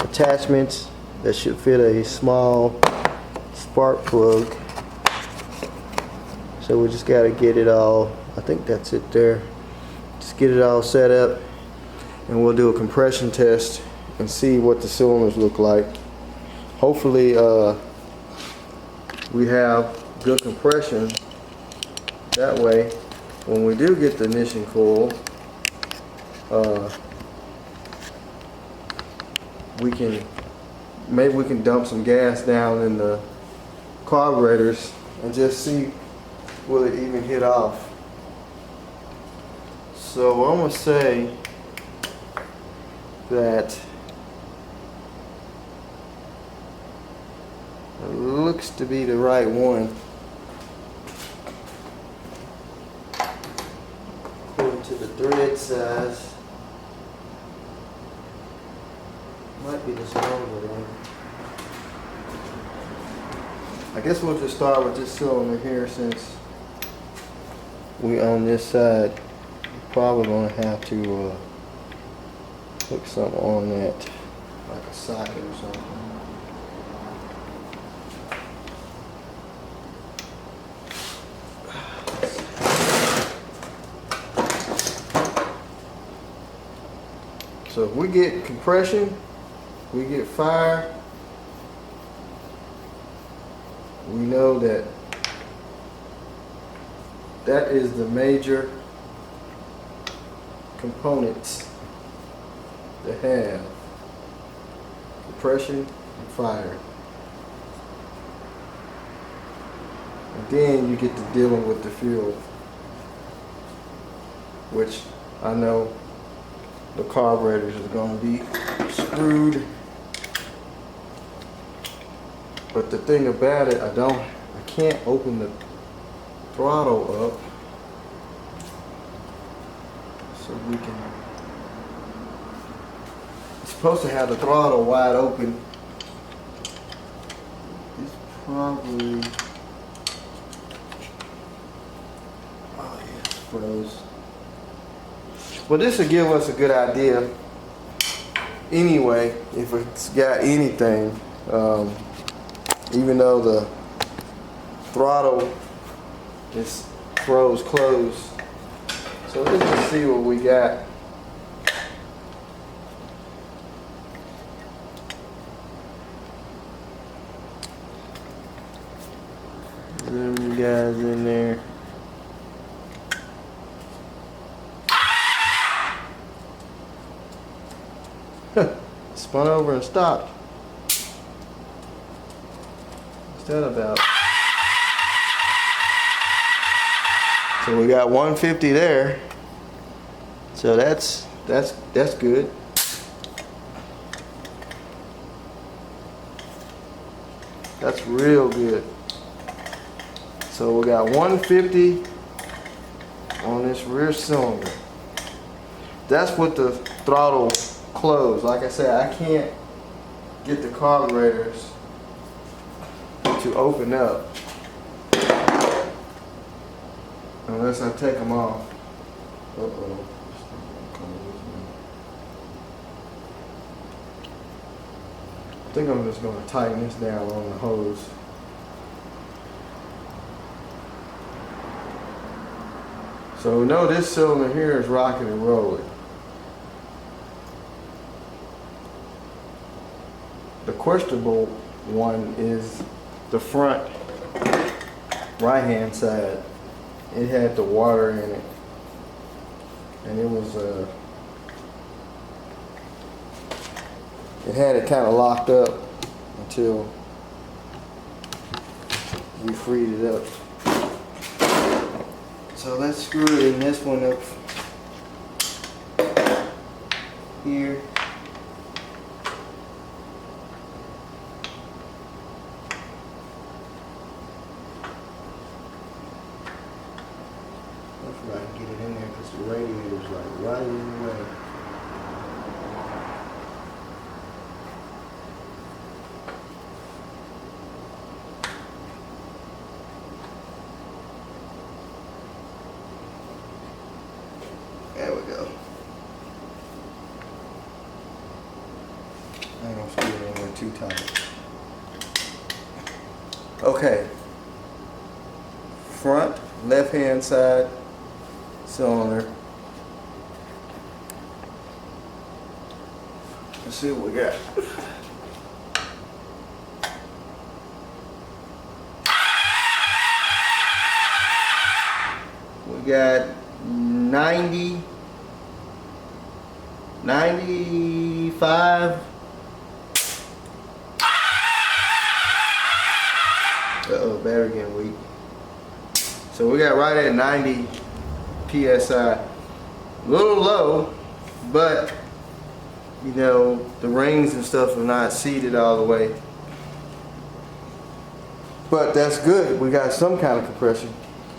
attachments that should fit a small spark plug. So we just got to get it all, I think that's it there. Just get it all set up, and we'll do a compression test and see what the cylinders look like. hopefully we have good compression. That way, when we do get the ignition coil, maybe we can dump some gas down in the carburetors and just see will it even hit off. So I'm gonna say that it looks to be the right one. According to the thread size, might be this longer one. I guess we'll just start with this cylinder here since we on this side. Probably gonna have to put something on that, like a socket or something. So if we get compression, we get fire, we know that that is the major components that have compression and fire. And then you get to dealing with the fuel, which I know the carburetors is going to be screwed. But the thing about it, I can't open the throttle up so we can. It's supposed to have the throttle wide open. It's probably, oh yeah, it's froze. Well, this will give us a good idea anyway if it's got anything. Even though the throttle is froze closed. So let's just see what we got. Them guys in there. Spun over and stopped. What's that about? So we got 150 there. So that's good. That's real good. So we got 150 on this rear cylinder. That's with the throttle closed. Like I said, I can't get the carburetors to open up unless I take them off. Uh-oh. I think I'm just going to tighten this down on the hose. So we know this cylinder here is rocking and rolling. The questionable one is the front right hand side. It had the water in it, and it was it had it kind of locked up until we freed it up. So let's screw in this one up here. Hopefully I can get it in there because the radiator's like right in the way. There we go. I ain't gonna screw it in there too tight. Okay. Front, left hand side cylinder. Let's see what we got. got 90, 95. Uh-oh, battery getting weak. So we got right at 90 PSI. A little low, but you know, the rings and stuff are not seated all the way. But that's good. We got some kind of compression.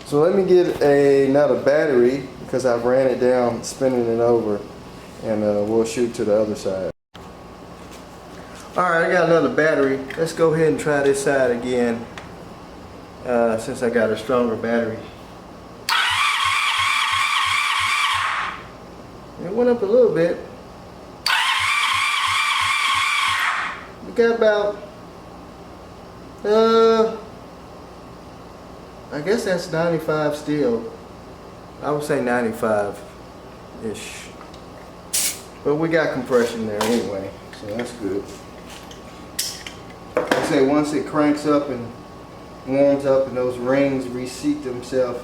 So let me get another battery because I've ran it down, spinning it over, and we'll shoot to the other side. Alright, I got another battery. Let's go ahead and try this side again since I got a stronger battery. It went up a little bit. We got about, I guess that's 95 still. I would say 95-ish. But we got compression there anyway, so that's good. Like I say, once it cranks up and warms up and those rings reseat themselves,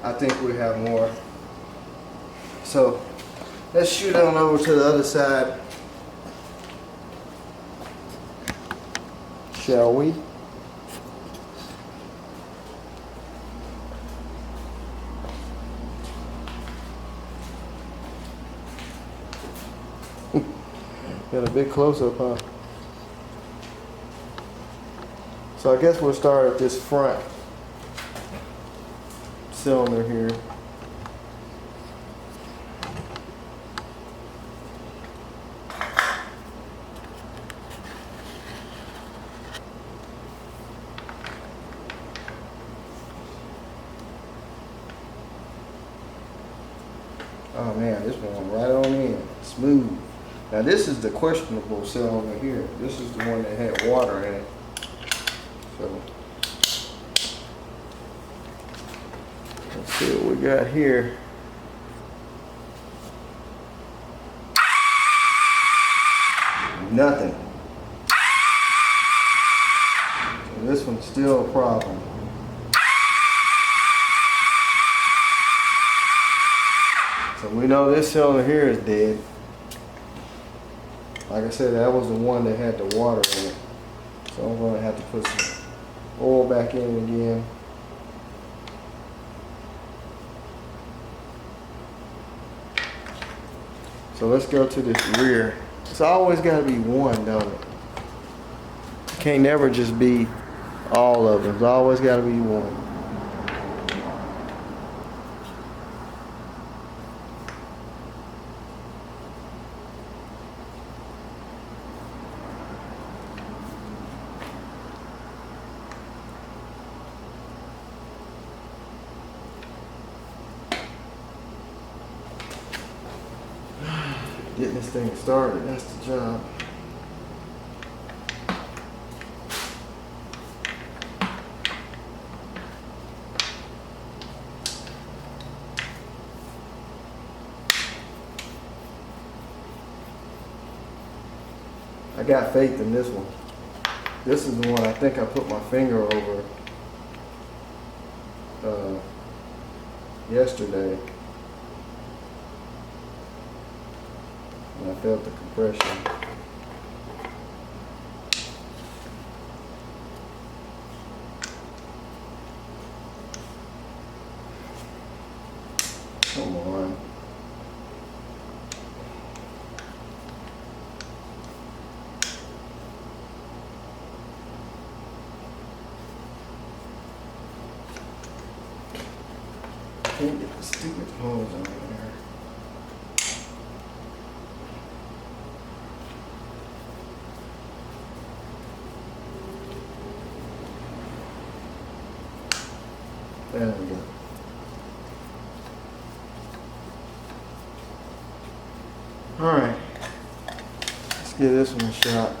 I think we'll have more. So let's shoot on over to the other side, shall we? Got a big close-up, huh? So I guess we'll start at this front cylinder here. Oh man, this one went right on in, smooth. Now this is the questionable cylinder here. This is the one that had water in it. So let's see what we got here. Nothing. And this one's still a problem. So we know this cylinder here is dead. Like I said, that was the one that had the water in it. So I'm going to have to put some oil back in again. So let's go to this rear. It's always got to be one, don't it? It can't never just be all of them. It's always got to be one. Getting this thing started, that's the job. I got faith in this one. This is the one I think I put my finger over yesterday. And I felt the compression. Come on. Can't get the stupid hose on there. There we go. Alright, let's give this one a shot.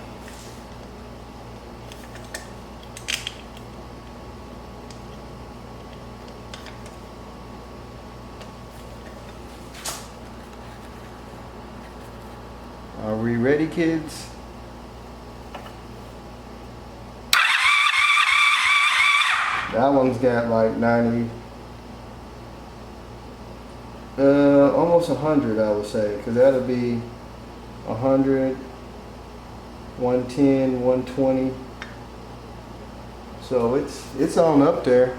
Are we ready, kids? That one's got like 90, Almost 100, I would say, because that'll be 100, 110, 120. So it's on up there.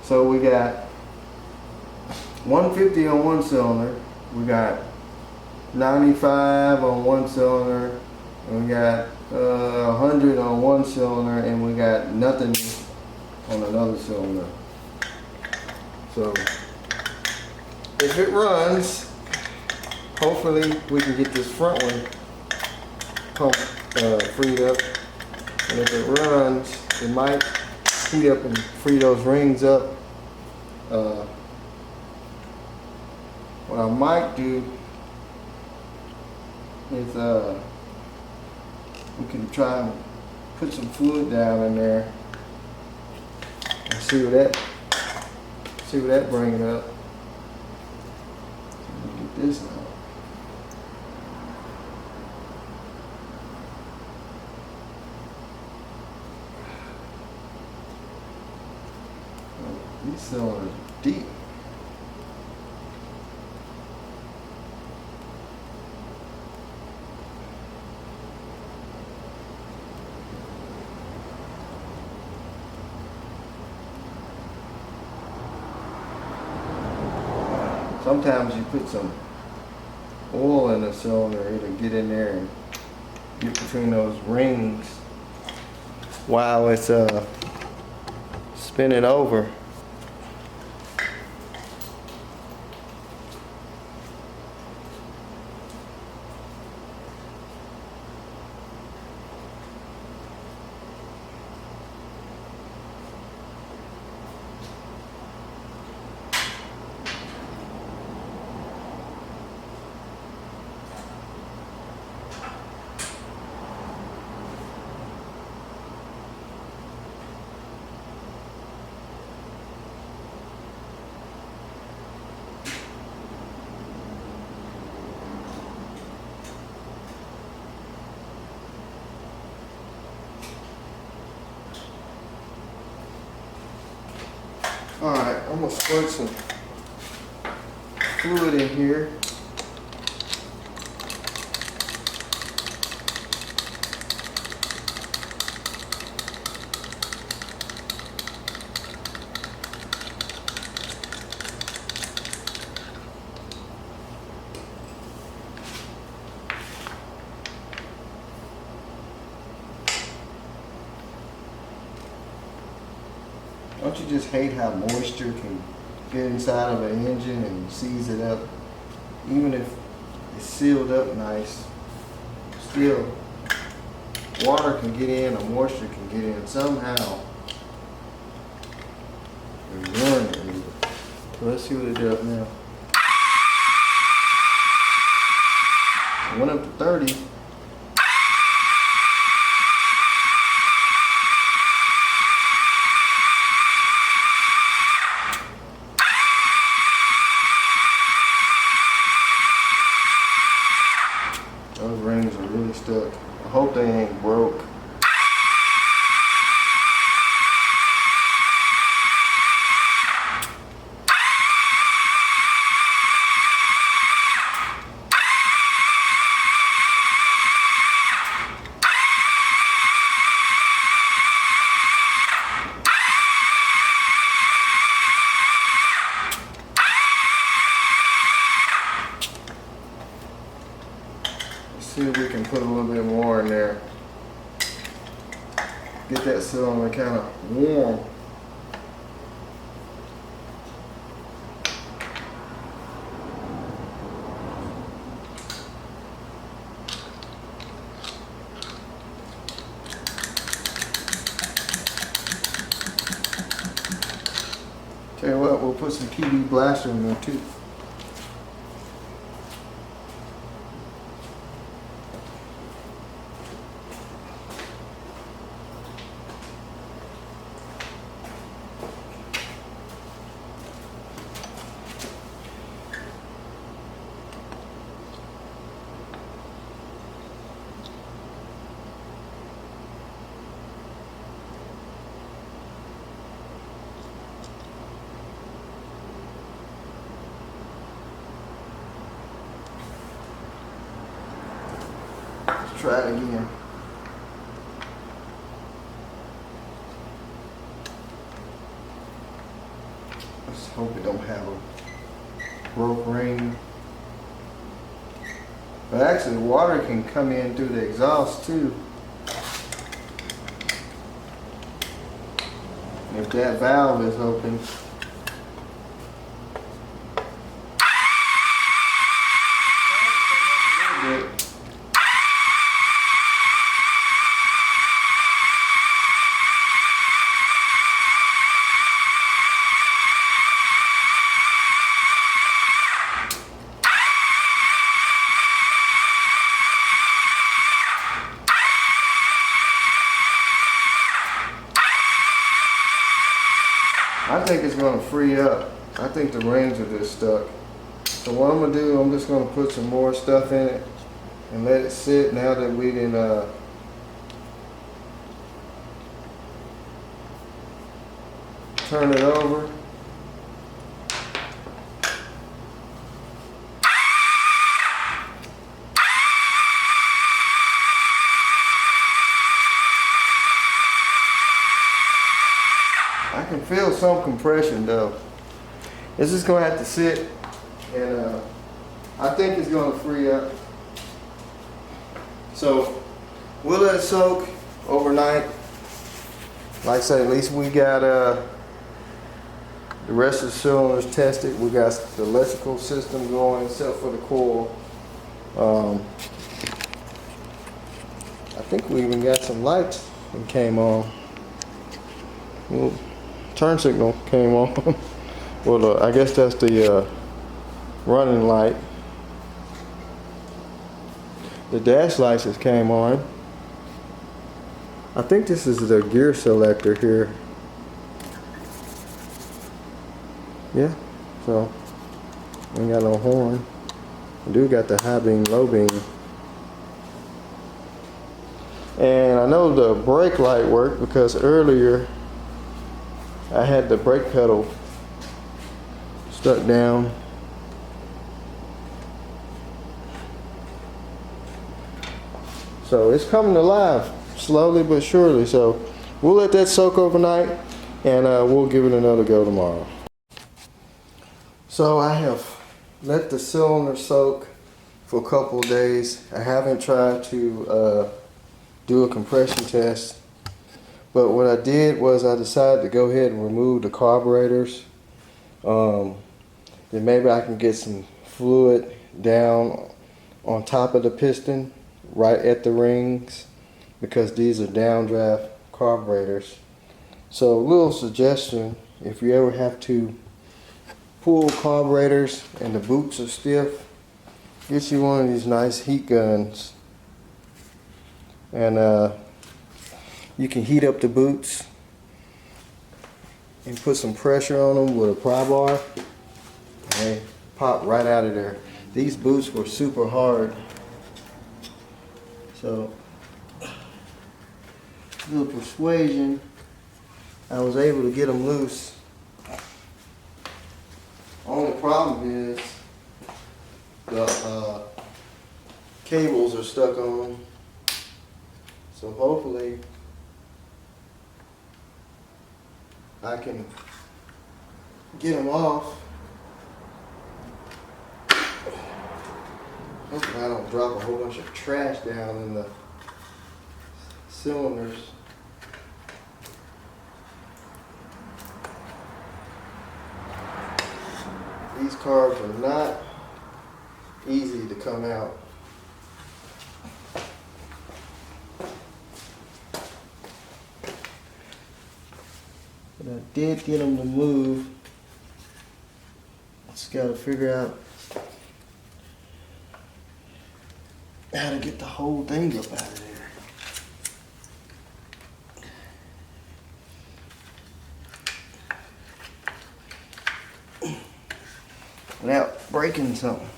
So we got 150 on one cylinder, we got 95 on one cylinder, and we got 100 on one cylinder, and we got nothing on another cylinder. So if it runs, hopefully we can get this front one pump freed up, and if it runs, it might heat up and free those rings up. What I might do is we can try and put some fluid down in there and see what that brings up. Get this out. These cylinders are deep. Sometimes you put some oil in the cylinder, it'll get in there and get between those rings while it's spinning over. Alright, I'm going to squirt some fluid in here. Don't you just hate how moisture can get inside of an engine and seize it up? Even if it's sealed up nice, still water can get in or moisture can get in somehow and ruin it. So let's see what it does now. I went up to 30. Those rings are really stuck. I hope they ain't broke. See if we can put a little bit more in there. Get that cylinder kind of warm. Tell you what, we'll put some PB blaster in there too. try it again. Let's hope it don't have a broke ring. But actually water can come in through the exhaust too. If that valve is open. I think it's going to free up. I think the rings are just stuck. So what I'm going to do, I'm just going to put some more stuff in it and let it sit now that we didn't turn it over. I can feel some compression though. It's just gonna have to sit, and I think it's gonna free up. So we'll let it soak overnight. Like I said, at least we got the rest of the cylinders tested. We got the electrical system going except for the coil. I think we even got some lights that came on. Well, turn signal came on. Well, I guess that's the running light. The dash lights just came on. I think this is the gear selector here. Yeah, so ain't got no horn. I do got the high beam, low beam. And I know the brake light worked because earlier I had the brake pedal stuck down. So it's coming alive slowly but surely. So we'll let that soak overnight and we'll give it another go tomorrow. So I have let the cylinder soak for a couple of days. I haven't tried to do a compression test. But what I did was I decided to go ahead and remove the carburetors. Then maybe I can get some fluid down on top of the piston, right at the rings, because these are downdraft carburetors. So a little suggestion, if you ever have to pull carburetors and the boots are stiff, get you one of these nice heat guns. And you can heat up the boots and put some pressure on them with a pry bar and they pop right out of there. These boots were super hard, so a little persuasion, I was able to get them loose. Only problem is the cables are stuck on them, so hopefully I can get them off. Hopefully I don't drop a whole bunch of trash down in the cylinders. These carbs are not easy to come out. But I did get them to move. Just got to figure out how to get the whole thing up out of there without breaking something,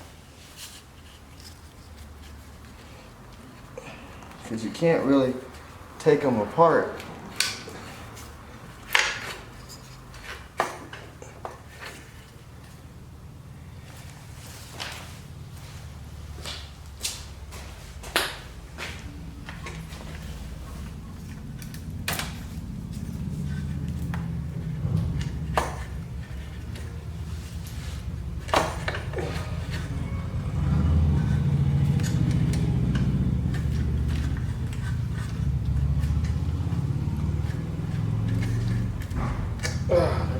because you can't really take them apart.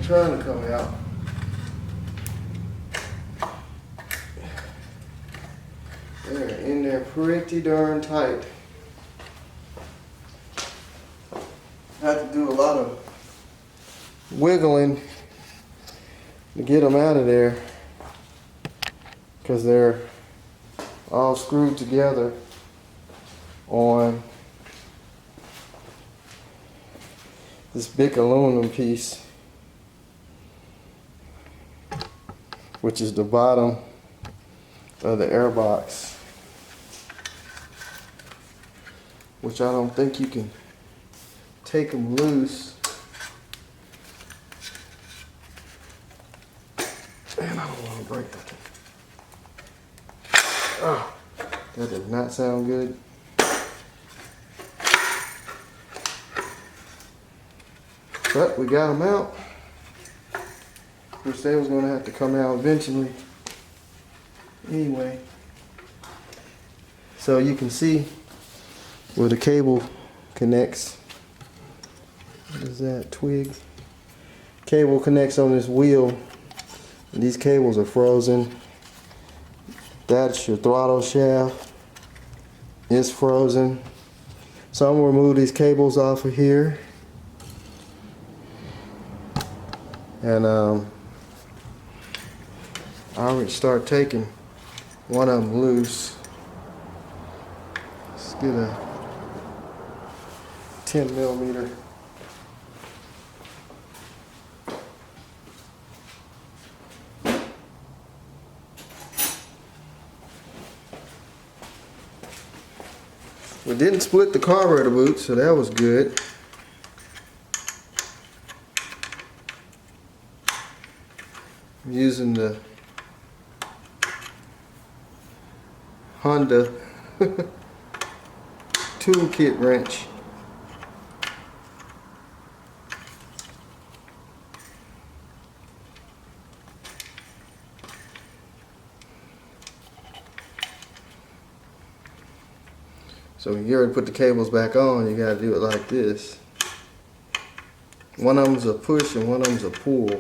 trying to come out. They're in there pretty darn tight. I have to do a lot of wiggling to get them out of there because they're all screwed together on this big aluminum piece, which is the bottom of the air box, which I don't think you can take them loose. And I don't want to break them. Oh, that does not sound good. But we got them out, which they was going to have to come out eventually. Anyway, so you can see where the cable connects. What is that, twig? Cable connects on this wheel. And these cables are frozen. That's your throttle shaft. It's frozen. So I'm going to remove these cables off of here. And I already start taking one of them loose. Let's get a 10 millimeter. We didn't split the carburetor boot, so that was good. I'm using the Honda toolkit wrench. So when you're ready to put the cables back on, you got to do it like this. One of them's a push and one of them's a pull.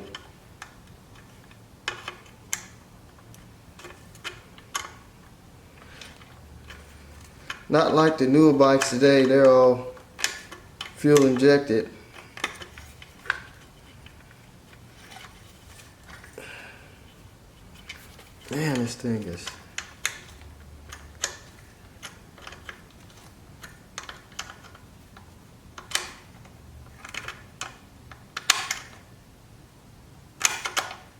Not like the newer bikes today, they're all fuel injected. Man, this thing is...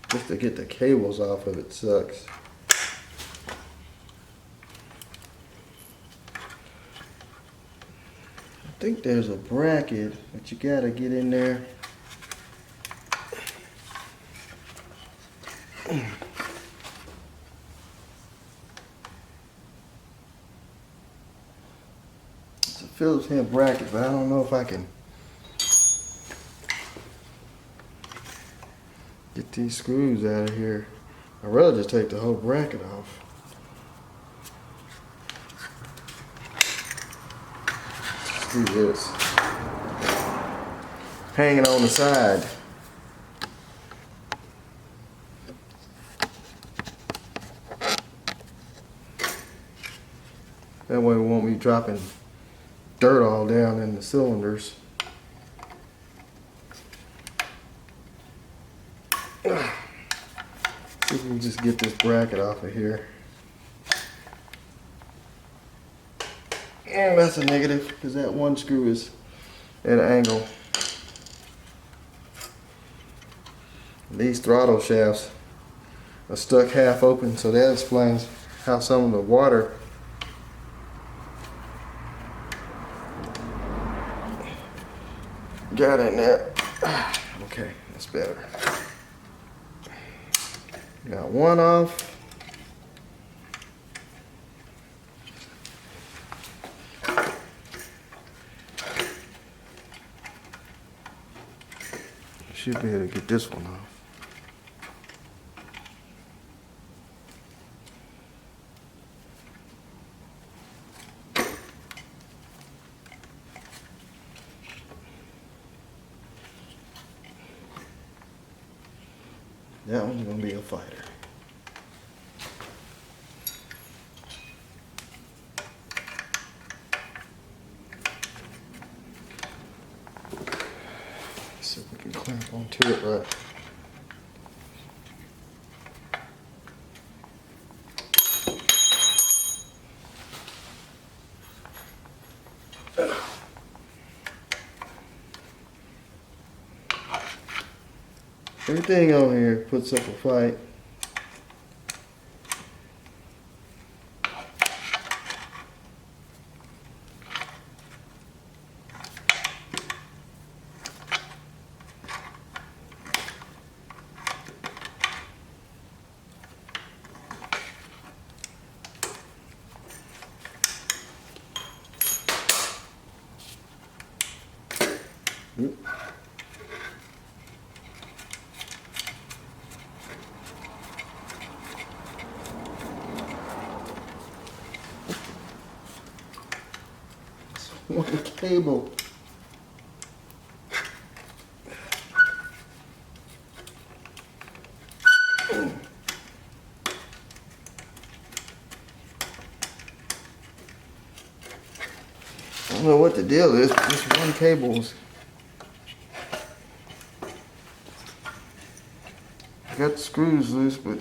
Just to get the cables off of it sucks. I think there's a bracket, but you gotta get in there. It's a Phillips head bracket, but I don't know if I can get these screws out of here. I'd rather just take the whole bracket off. Let's do this. Hanging on the side. That way we won't be dropping dirt all down in the cylinders. See if we can just get this bracket off of here. And that's a negative because that one screw is at an angle. These throttle shafts are stuck half open, so that explains how some of the water got in there. Okay, that's better. Got one off. Should be able to get this one off. That one's gonna be a fighter. See if we can clamp onto it right. Everything on here puts up a fight. One cable. I don't know what the deal is, but this one cable's got the screws loose, but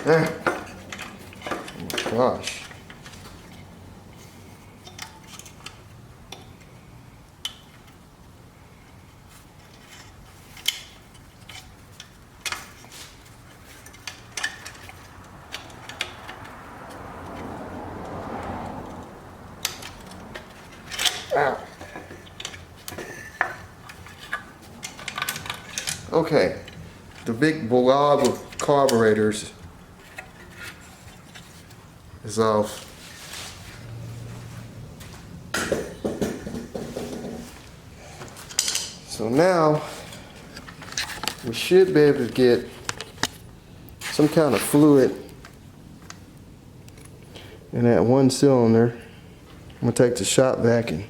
there. Oh my gosh. Ow. Okay, the big blob of carburetors is off. So now we should be able to get some kind of fluid in that one cylinder. I'm gonna take the shop vac and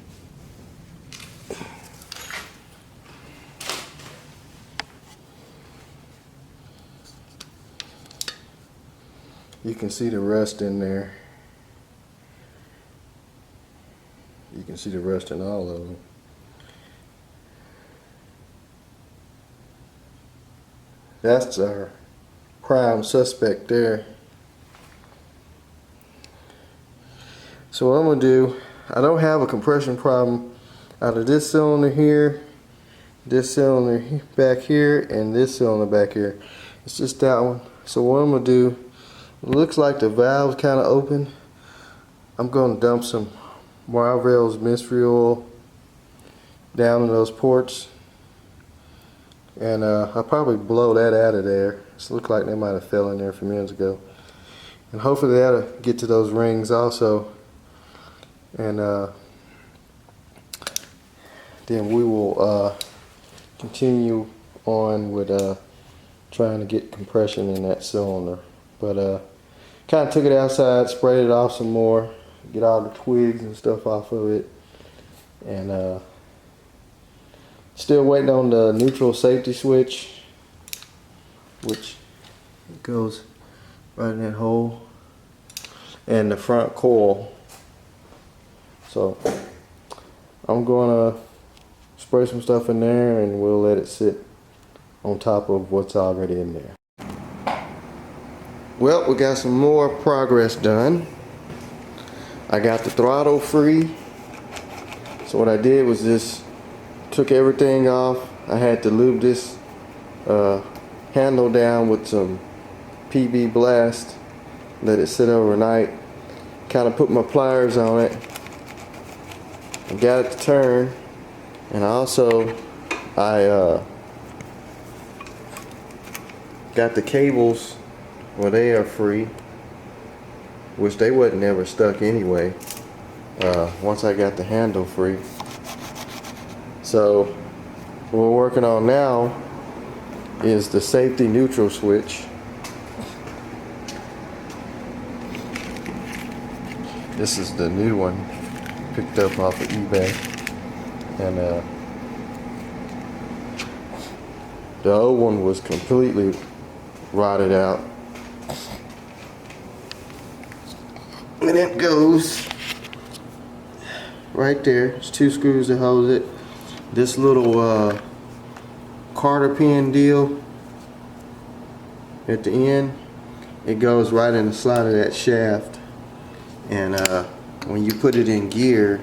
you can see the rust in there. You can see the rust in all of them. That's our prime suspect there. So what I'm gonna do, I don't have a compression problem out of this cylinder here, this cylinder back here, and this cylinder back here. It's just that one. So what I'm gonna do, it looks like the valve's kind of open. I'm gonna dump some Marvell's mystery oil down in those ports, and I'll probably blow that out of there. It looks like they might have fell in there a few minutes ago, and hopefully that'll get to those rings also. And then we will continue on with trying to get compression in that cylinder. But kind of took it outside, sprayed it off some more, get all the twigs and stuff off of it, and still waiting on the neutral safety switch, which goes right in that hole, and the front coil. So I'm gonna spray some stuff in there and we'll let it sit on top of what's already in there. Well, we got some more progress done. I got the throttle free. So what I did was just took everything off. I had to lube this handle down with some PB Blast, let it sit overnight, kind of put my pliers on it, and got it to turn. And also I got the cables, well, they are free, which they wasn't ever stuck anyway, once I got the handle free. So what we're working on now is the safety neutral switch. This is the new one. picked up off of eBay, and the old one was completely rotted out. And it goes right there. There's 2 screws that hold it. This little Carter pin deal at the end, it goes right in the slot of that shaft, and when you put it in gear,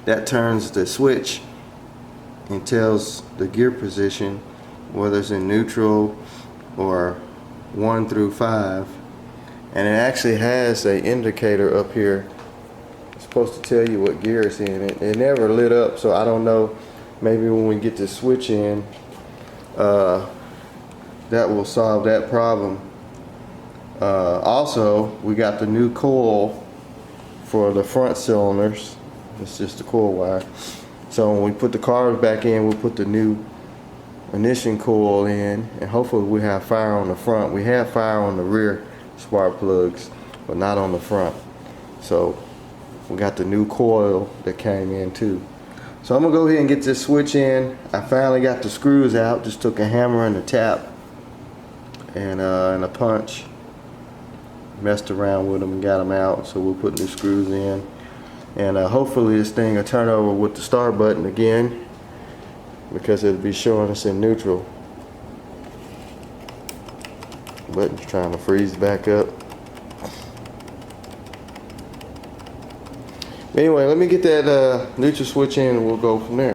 that turns the switch and tells the gear position whether it's in neutral or 1 through 5, and it actually has an indicator up here. It's supposed to tell you what gear it's in. It never lit up, so I don't know, maybe when we get the switch in, that will solve that problem. Also, we got the new coil for the front cylinders. It's just the coil wire. So when we put the carbs back in, we'll put the new ignition coil in, and hopefully we have fire on the front. We have fire on the rear spark plugs, but not on the front. So we got the new coil that came in too. So I'm gonna go ahead and get this switch in. I finally got the screws out. Just took a hammer and a tap and a punch, messed around with them and got them out. So we'll put new screws in, and hopefully this thing will turn over with the start button again, because it'll be showing us in neutral. Button's trying to freeze back up. Anyway, let me get that neutral switch in and we'll go from there.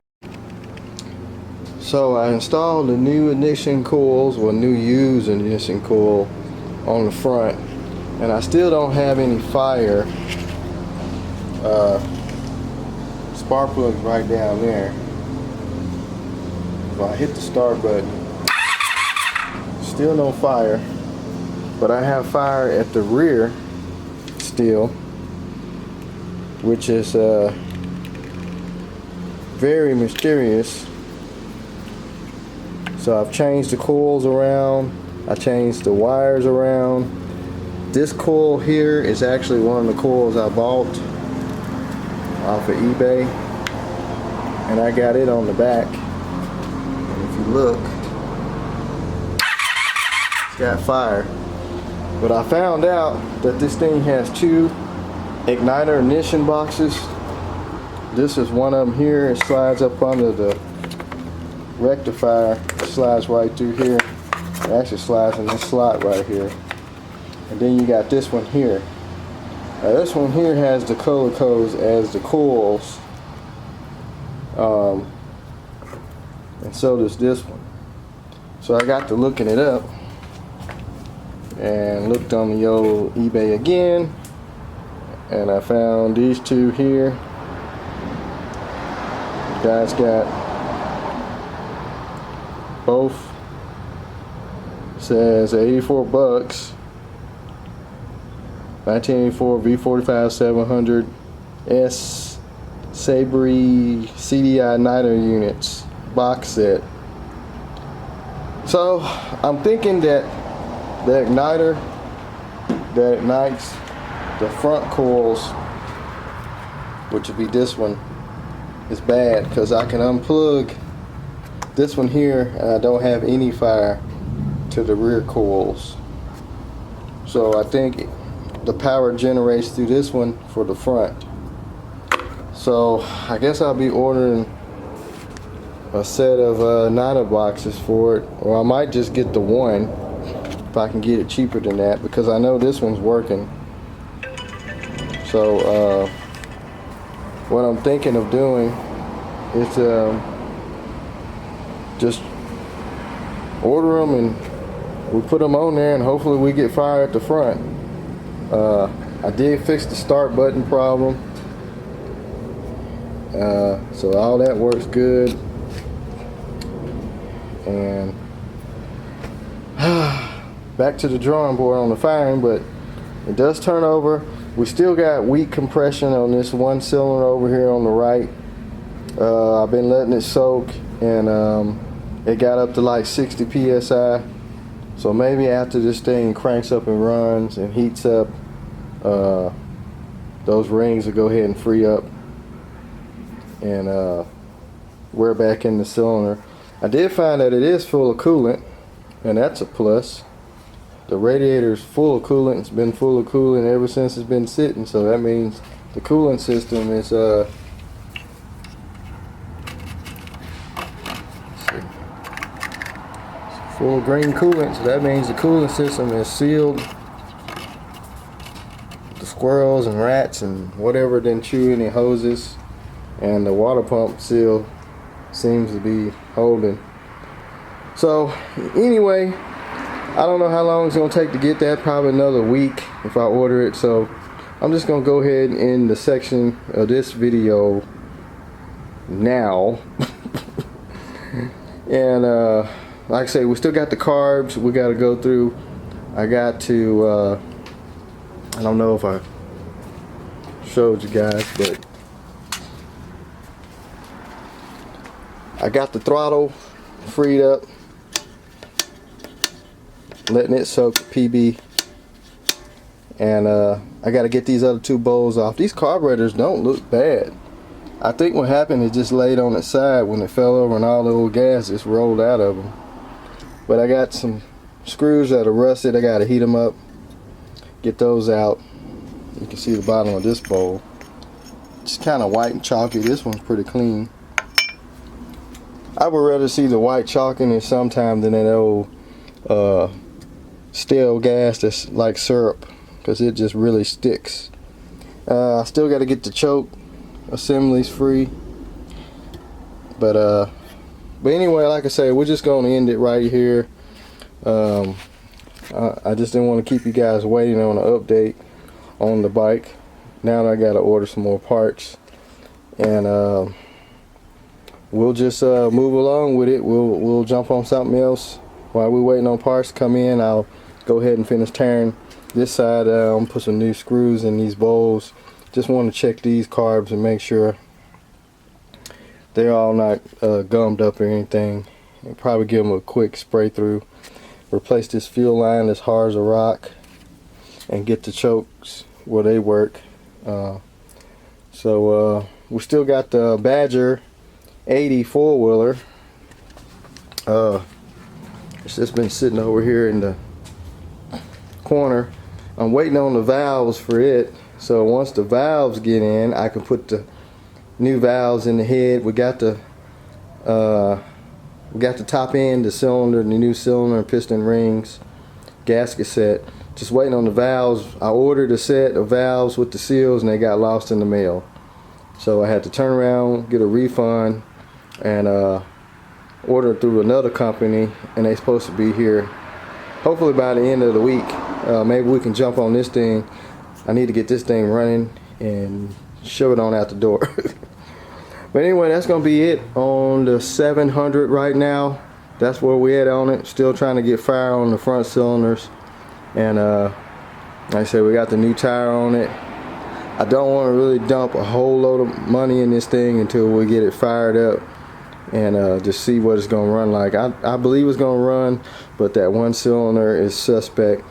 So I installed the new ignition coils, or new used ignition coil, on the front, and I still don't have any fire. Spark plug's right down there. If I hit the start button, still no fire, but I have fire at the rear still, which is very mysterious. So I've changed the coils around, I changed the wires around. This coil here is actually one of the coils I bought off of eBay, and I got it on the back. And if you look, it's got fire. But I found out that this thing has 2 igniter ignition boxes. This is one of them here. It slides up under the rectifier. It slides right through here. It actually slides in this slot right here. And then you got this one here. Now this one here has the color codes as the coils, and so does this one. So I got to looking it up and looked on the old eBay again, and I found these 2 here. The guy's got both. Says 84 bucks. 1984 V45 700s Saber CDI igniter units box set. So I'm thinking that the igniter that ignites the front coils, which would be this one, is bad, because I can unplug this one here and I don't have any fire to the rear coils. So I think the power generates through this one for the front. So I guess I'll be ordering a set of igniter boxes for it, or I might just get the one if I can get it cheaper than that, because I know this one's working. So what I'm thinking of doing is just order them and we put them on there, and hopefully we get fire at the front. I did fix the start button problem, so all that works good. And back to the drawing board on the firing, but it does turn over. We still got weak compression on this one cylinder over here on the right. I've been letting it soak, and it got up to like 60 psi. So maybe after this thing cranks up and runs and heats up, those rings will go ahead and free up and wear back in the cylinder. I did find that it is full of coolant, and that's a plus. The radiator is full of coolant. It's been full of coolant ever since it's been sitting, so that means the coolant system is full green coolant, so that means the coolant system is sealed. The squirrels and rats and whatever didn't chew any hoses, and the water pump seal seems to be holding. So anyway, I don't know how long it's gonna take to get that, probably another week if I order it. So I'm just gonna go ahead and end the section of this video now. And like I say, we still got the carbs we got to go through. I got to I don't know if I showed you guys, but I got the throttle freed up, letting it soak PB, and I got to get these other two bowls off. These carburetors don't look bad. I think what happened is just laid on its side when it fell over and all the old gas just rolled out of them. But I got some screws that are rusted. I got to heat them up, get those out. You can see the bottom of this bowl. It's kind of white and chalky. This one's pretty clean. I would rather see the white chalkiness sometime than that old stale gas that's like syrup, because it just really sticks. I still got to get the choke assemblies free, but anyway, like I say, we're just going to end it right here. I just didn't want to keep you guys waiting on an update on the bike. Now that I got to order some more parts, and we'll just move along with it. We'll jump on something else while we're waiting on parts to come in. I'll go ahead and finish tearing this side down, put some new screws in these bowls. Just want to check these carbs and make sure they're all not gummed up or anything. And probably give them a quick spray through. Replace this fuel line that's hard as a rock, and get the chokes where they work. So we still got the Badger 80 four-wheeler. It's just been sitting over here in the corner. I'm waiting on the valves for it. So once the valves get in, I can put the new valves in the head. We got the top end, the cylinder, the new cylinder and piston rings, gasket set. Just waiting on the valves. I ordered a set of valves with the seals, and they got lost in the mail. So I had to turn around, get a refund, and order it through another company, and they're supposed to be here hopefully by the end of the week. Maybe we can jump on this thing. I need to get this thing running and shove it on out the door. But anyway, that's gonna be it on the 700 right now. That's where we at on it. Still trying to get fire on the front cylinders, and like I said, we got the new tire on it. I don't want to really dump a whole load of money in this thing until we get it fired up and just see what it's gonna run like. I believe it's gonna run, but that one cylinder is suspect.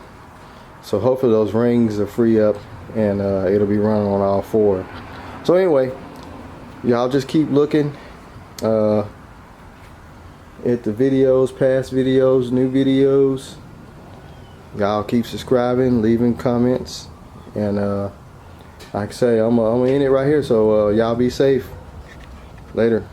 So hopefully those rings are free up, and it'll be running on all four. So anyway, y'all just keep looking at the videos, past videos, new videos. Y'all keep subscribing, leaving comments, and like I say, I'm gonna end it right here. So y'all be safe. Later.